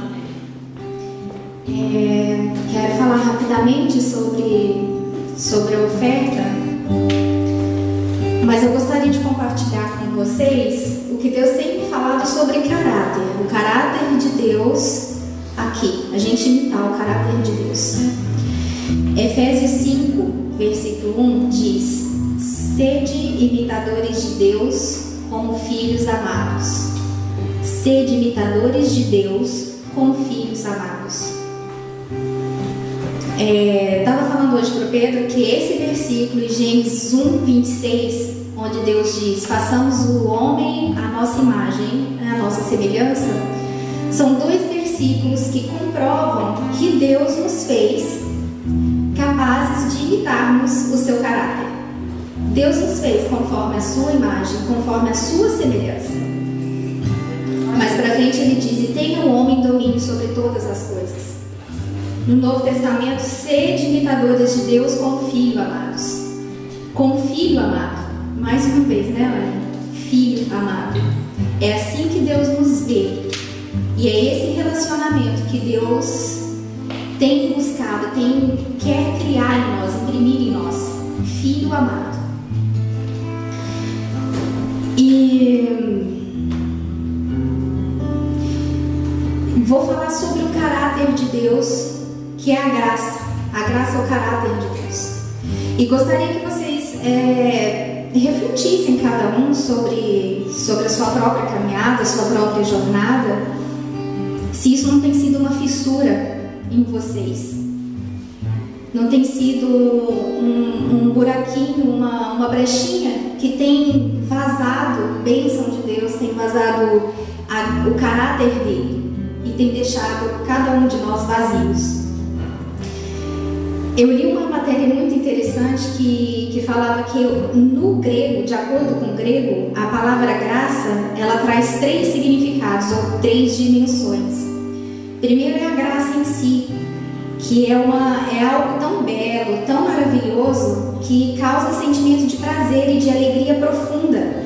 S5: Quero falar rapidamente sobre a oferta, mas eu gostaria de compartilhar com vocês o que Deus tem me falado sobre caráter, o caráter de Deus aqui, a gente imitar o caráter de Deus. Efésios 5, versículo 1 diz: sede imitadores de Deus como filhos amados. Sede imitadores de Deus como filhos amados. Estava falando hoje para o Pedro que esse versículo em Gênesis 1, 26, onde Deus diz: façamos o homem à nossa imagem, à nossa semelhança, são dois versículos que comprovam que Deus nos fez capazes de imitarmos o seu caráter. Deus nos fez conforme a sua imagem, conforme a sua semelhança. Mais para frente ele diz: e tenha o homem domínio sobre todas as coisas. No Novo Testamento, sede imitadores de Deus como filho amados. Como filho amado. Mais uma vez, né, Ana? Filho amado. É assim que Deus nos vê. E é esse relacionamento que Deus tem buscado, quer criar em nós, imprimir em nós. Filho amado. E vou falar sobre o caráter de Deus, que é a graça. A graça é o caráter de Deus. E gostaria que vocês refletissem cada um sobre a sua própria caminhada, a sua própria jornada, se isso não tem sido uma fissura em vocês. Não tem sido um buraquinho, uma brechinha que tem vazado bênção de Deus, tem vazado o caráter dele e tem deixado cada um de nós vazios. Eu li uma matéria muito interessante que falava que no grego, de acordo com o grego, a palavra graça, ela traz 3 significados ou 3 dimensões. Primeiro é a graça em si, que é algo tão belo, tão maravilhoso, que causa sentimento de prazer e de alegria profunda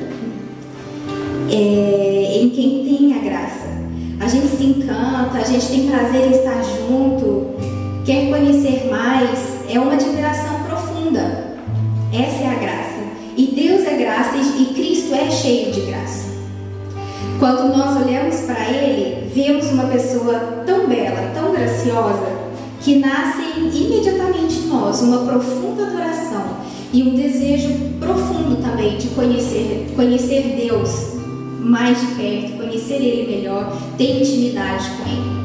S5: em quem tem a graça. A gente se encanta, a gente tem prazer em estar junto, quer conhecer mais, é uma admiração profunda. Essa é a graça. E Deus é graça e Cristo é cheio de graça. Quando nós olhamos para Ele, vemos uma pessoa tão bela, tão graciosa, que nasce imediatamente em nós uma profunda adoração e um desejo profundo também de conhecer Deus mais de perto, conhecer Ele melhor, ter intimidade com Ele.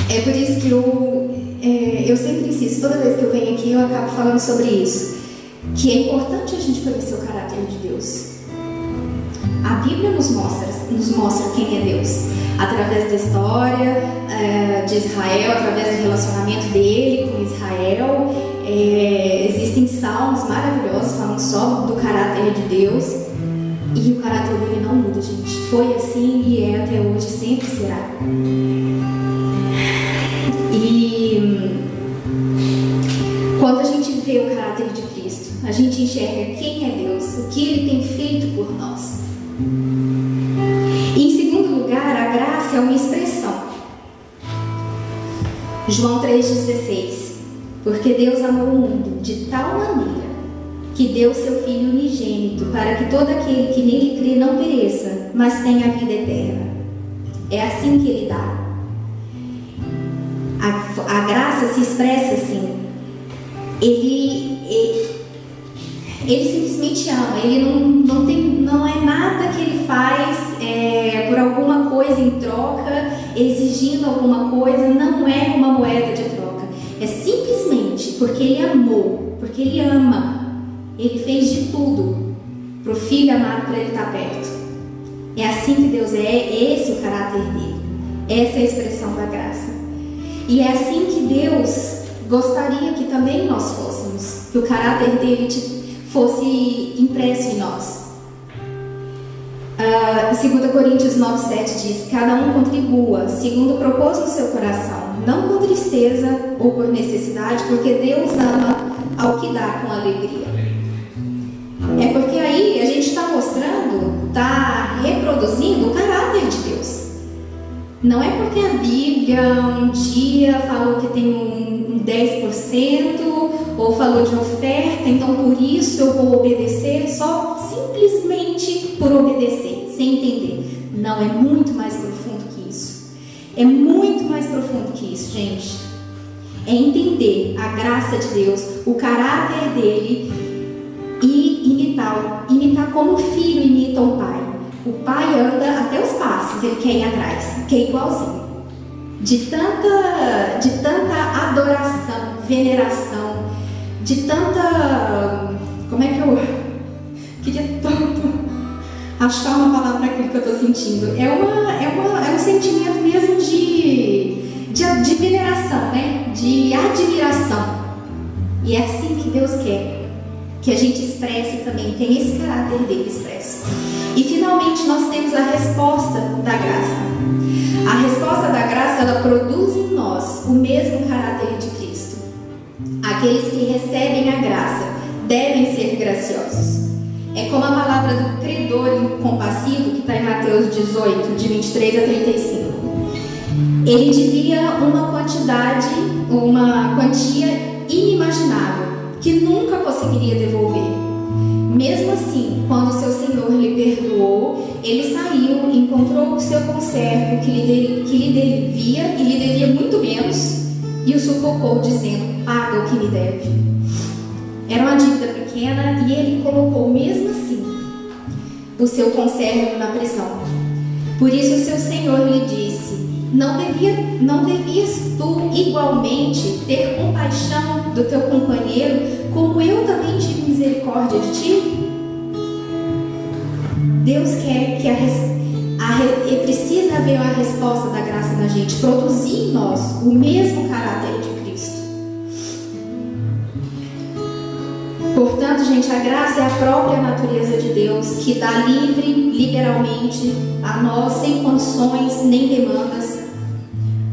S5: É por isso que eu sempre insisto, toda vez que eu venho aqui eu acabo falando sobre isso, que é importante a gente conhecer o caráter de Deus. A Bíblia nos mostra quem é Deus, através da história de Israel, através do relacionamento dele com Israel. Existem salmos maravilhosos falando só do caráter de Deus, e o caráter dele não muda, gente. Foi assim e é até hoje, sempre será. E quando a gente vê o caráter de Cristo, a gente enxerga quem é Deus, o que Ele tem feito por nós. E, em segundo lugar, a graça é uma expressão. João 3,16: porque Deus amou o mundo de tal maneira que deu seu Filho unigênito, para que todo aquele que nele crê não pereça, mas tenha a vida eterna. É assim que Ele dá. A graça se expressa assim. Ele simplesmente ama. Ele não é nada que Ele faz por alguma coisa em troca, exigindo alguma coisa. Não é uma moeda de troca. É simplesmente porque Ele amou, porque Ele ama. Ele fez de tudo para o Filho amado, para Ele estar perto. É assim que Deus é esse o caráter dele. Essa é a expressão da graça. E é assim que Deus gostaria que também nós fôssemos, que o caráter dele fosse impresso em nós. 2 Coríntios 9,7 diz: cada um contribua segundo propôs no seu coração, não com tristeza ou por necessidade, porque Deus ama ao que dá com alegria. É porque aí a gente está mostrando, está reproduzindo o caráter de Deus. Não é porque a Bíblia um dia falou que tem um 10% ou falou de oferta, então por isso eu vou obedecer, só simplesmente por obedecer, sem entender. Não, é muito mais profundo que isso. É muito mais profundo que isso, gente. É entender a graça de Deus, o caráter dele e imitar como o filho imita o pai. O pai anda até os passos, ele quer ir atrás, quer igualzinho. De tanta adoração, veneração, de tanta... Como é que eu queria tanto achar uma palavra para aquilo que eu estou sentindo? É um sentimento mesmo de veneração, né? De admiração. E é assim que Deus quer que a gente expresse também, tem esse caráter dele expresso. E finalmente nós temos a resposta da graça. A resposta da graça, ela produz em nós o mesmo caráter de Cristo. Aqueles que recebem a graça devem ser graciosos. É como a palavra do credor incompassivo, que está em Mateus 18, de 23 a 35. Ele devia uma quantia inimaginável, que nunca conseguiria devolver. Mesmo assim, quando seu senhor lhe perdoou, ele saiu, encontrou o seu conservo que lhe devia e lhe devia muito menos, e o sufocou dizendo: paga o que me deve. Era uma dívida pequena e ele colocou mesmo assim o seu conservo na prisão. Por isso o seu senhor lhe disse: não devias tu igualmente ter compaixão do teu companheiro, como eu também tive misericórdia de ti? Deus quer que precisa haver a resposta da graça na gente, produzir em nós o mesmo caráter de Cristo. Portanto, gente, a graça é a própria natureza de Deus, que dá liberalmente a nós, sem condições nem demandas.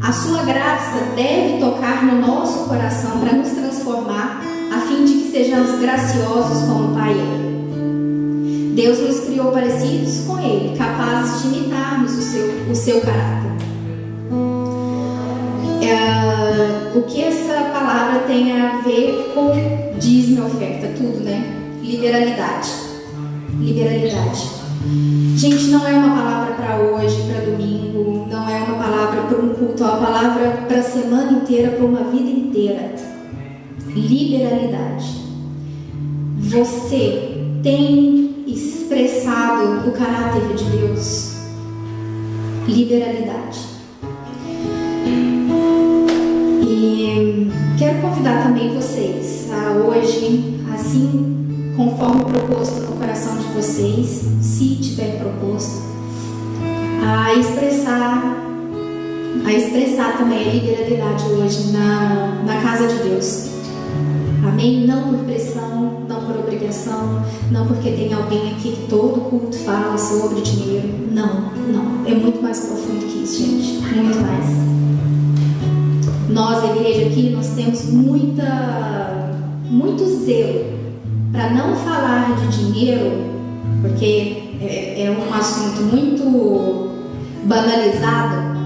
S5: A sua graça deve tocar no nosso coração para nos transformar, a fim de que sejamos graciosos como o Pai é. Deus nos criou parecidos com Ele, capazes de imitarmos o seu caráter. O que essa palavra tem a ver com dízimo e oferta? Tudo, né? Liberalidade. Liberalidade. Gente, não é uma palavra para hoje, para domingo, não é uma palavra para um culto, é uma palavra para a semana inteira, para uma vida inteira. Liberalidade. Você tem expressado o caráter de Deus? Liberalidade. E quero convidar também vocês a hoje, assim conforme proposto no coração de vocês, se tiver proposto, a expressar também a liberalidade hoje na casa de Deus. Amém? Não por pressão, não por obrigação, não porque tem alguém aqui que todo culto fala sobre dinheiro. Não. É muito mais profundo que isso, gente. Muito mais. Nós, a igreja aqui, nós temos muito zelo para não falar de dinheiro, porque é um assunto muito banalizado,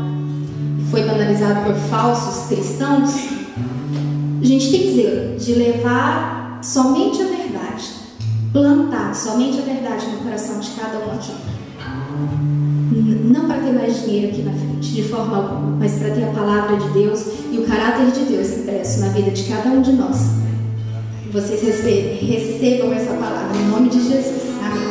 S5: foi banalizado por falsos cristãos. A gente tem zelo de levar somente a verdade, plantar somente a verdade no coração de cada um aqui. Não para ter mais dinheiro aqui na frente, de forma alguma, mas para ter a palavra de Deus e o caráter de Deus impresso na vida de cada um de nós. Vocês recebam essa palavra em nome de Jesus. Amém.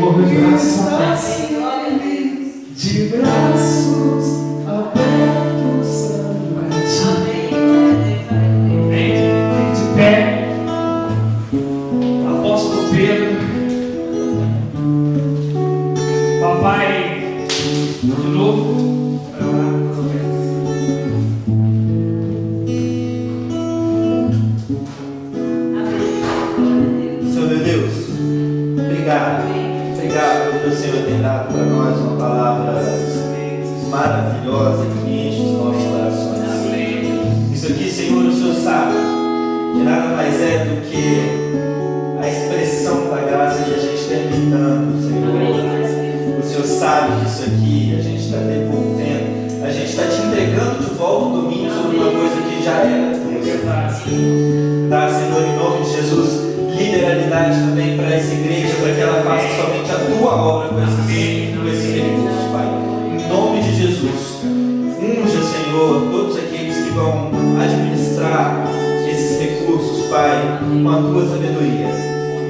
S4: Senhor de braços abertos. De braços abertos a ti. Amém. De pé. Apóstolo Pedro. Papai, de novo, para orar por você.
S3: Senhor meu Deus, obrigado. Obrigado pelo Senhor ter dado para nós uma palavra maravilhosa que enche os nossos corações. Isso aqui, Senhor, o Senhor sabe que nada mais é do que a expressão da graça que a gente está imitando, Senhor. O Senhor sabe que isso aqui a gente está devolvendo, a gente está te entregando de volta o domínio sobre uma coisa que já era tua. Dá, Senhor, em nome de Jesus, liberalidade também para essa igreja, para que ela faça somente a tua obra com esses recursos, Pai. Em nome de Jesus, unja, Senhor, todos aqueles que vão administrar esses recursos, Pai, com a tua sabedoria.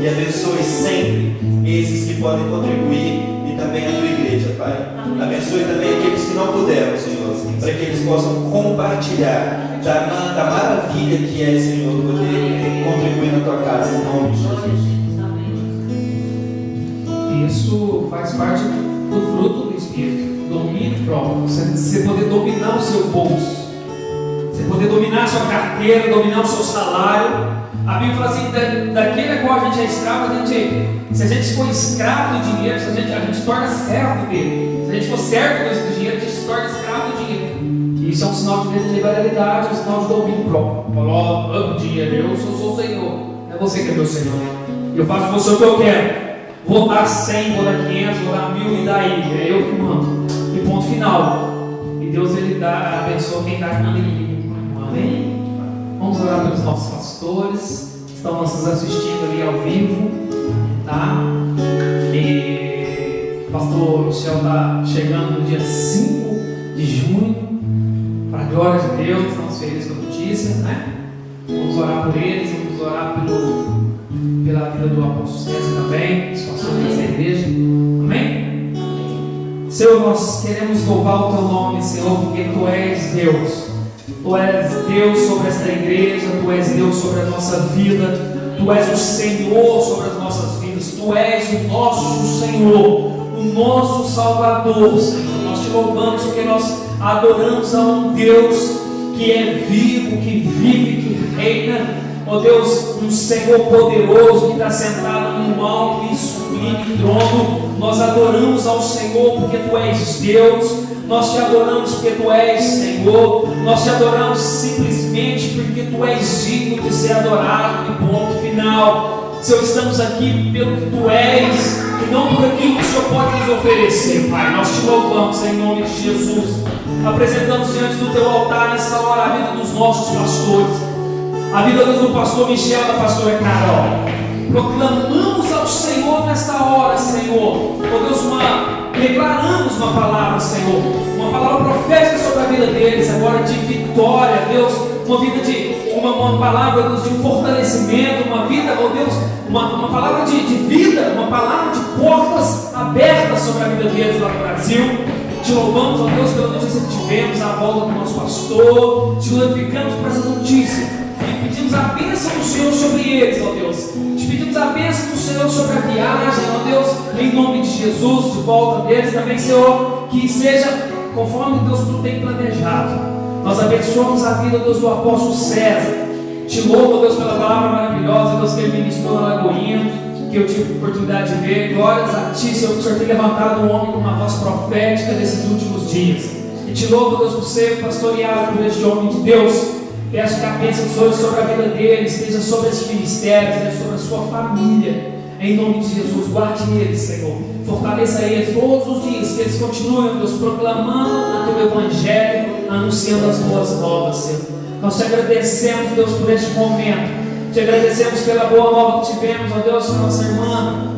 S3: E abençoe sempre esses que podem contribuir e também a tua igreja, Pai. Abençoe também aqueles que não puderam, Senhor, para que eles possam compartilhar da maravilha que é, Senhor, poder contribuir na tua casa, em nome de Jesus.
S4: Isso faz parte do fruto do Espírito, domínio próprio. Você poder dominar o seu bolso, você poder dominar a sua carteira, dominar o seu salário. A Bíblia fala assim, daquele a qual a gente é escravo, se a gente for escravo do dinheiro, a gente torna servo dele. Se a gente for servo do dinheiro, a gente se torna escravo do dinheiro. E isso é um sinal de liberalidade, um sinal de domínio próprio. Falou, amo dinheiro, eu sou o Senhor. Não é você que é meu Senhor. Eu faço você o que eu quero. Vou dar 100, vou dar 500, vou dar 1000 e daí. É eu que mando. E ponto final. E Deus, Ele abençoa quem está aqui. Amém? Vamos orar pelos nossos pastores que estão nos assistindo ali ao vivo, tá? E o pastor Michel está chegando no dia 5 de junho, para a glória de Deus. Estamos felizes com a notícia, né? Vamos orar por eles, vamos orar pela vida do apóstolo César também, os pastores dessa igreja. Amém? Senhor, nós queremos louvar o teu nome, Senhor, porque tu és Deus. Tu és Deus sobre esta igreja, Tu és Deus sobre a nossa vida, Tu és o Senhor sobre as nossas vidas, Tu és o nosso Senhor, o nosso Salvador, Senhor. Nós te louvamos porque nós adoramos a um Deus que é vivo, que vive, que reina. Ó Deus, um Senhor poderoso que está sentado num alto e sublime trono. Nós adoramos ao Senhor porque Tu és Deus. Nós te adoramos porque Tu és Senhor. Nós te adoramos simplesmente porque Tu és digno de ser adorado. E ponto final. Senhor, estamos aqui pelo que Tu és e não por aquilo que o Senhor pode nos oferecer, Pai. Nós te louvamos em nome de Jesus. Apresentamos diante do Teu altar nessa hora a vida dos nossos pastores, a vida do pastor Michel e da pastora Carol. Proclamamos ao Senhor nesta hora, Senhor. Oh Deus, declaramos uma palavra, Senhor, uma palavra profética sobre a vida deles, agora de vitória, Deus, uma palavra, Deus, de fortalecimento, uma vida, oh Deus, uma palavra de vida, uma palavra de portas abertas sobre a vida deles lá no Brasil. Te louvamos, ó Deus, pela notícia que tivemos, a volta do nosso pastor. Te glorificamos por essa notícia e pedimos a bênção do Senhor sobre eles, ó Deus. Te pedimos a bênção do Senhor sobre a viagem, ó Deus, em nome de Jesus, de volta deles também, Senhor, que seja conforme Deus Tu tem planejado. Nós abençoamos a vida, Deus, do apóstolo César. Te louvo, Deus, pela palavra maravilhosa, Deus, que Ele ministrou na Lagoinha, que eu tive a oportunidade de ver. Glórias a Ti, Senhor, que o Senhor tem levantado um homem com uma voz profética nesses últimos dias. E te louvo, Deus, por ser pastoreado por este homem de Deus. Peço que a bênção do Senhor sobre a vida dele esteja sobre esse ministério, esteja sobre a sua família. Em nome de Jesus, guarde eles, Senhor. Fortaleça eles todos os dias, que eles continuem, Deus, proclamando o Teu Evangelho, anunciando as boas novas, Senhor. Nós te agradecemos, Deus, por este momento. Te agradecemos pela boa nova que tivemos, ó Deus, com nossa irmã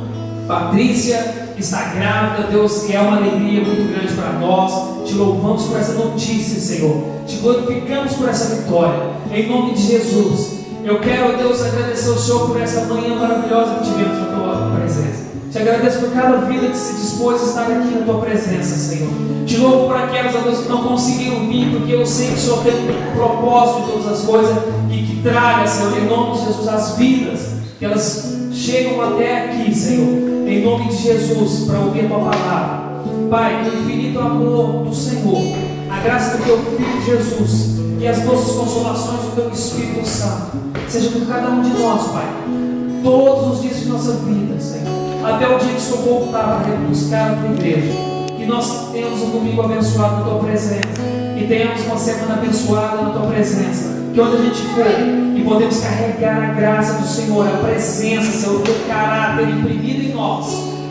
S4: Patrícia, que está grávida, Deus, e é uma alegria muito grande para nós. Te louvamos por essa notícia, Senhor. Te glorificamos por essa vitória. Em nome de Jesus. Eu quero, Deus, agradecer ao Senhor por essa manhã maravilhosa que tivemos na Tua presença. Te agradeço agradeço por cada vida que se dispôs a estar aqui na Tua presença, Senhor. Te louvo por aquelas, ó Deus, que não conseguiram vir, porque eu sei que o Senhor tem um propósito em todas as coisas e que traga, Senhor, em nome de Jesus, as vidas, que elas chegam até aqui, Senhor, em nome de Jesus, para ouvir a Tua palavra. Pai, que o infinito amor do Senhor, a graça do Teu Filho Jesus e as doces consolações do Teu Espírito Santo seja com cada um de nós, Pai, todos os dias de nossa vida, Senhor, até o dia que o Senhor voltar para buscar a Tua igreja. Que nós tenhamos um domingo abençoado na Tua presença, que tenhamos uma semana abençoada na Tua presença, que onde a gente for e podemos carregar a graça do Senhor, a presença, Senhor, o Teu caráter imprimido em nós,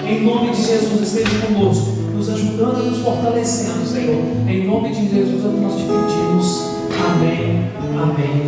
S4: em nome de Jesus, esteja conosco, nos ajudando e nos fortalecendo, Senhor. Em nome de Jesus, nós te pedimos. Amém. Amém.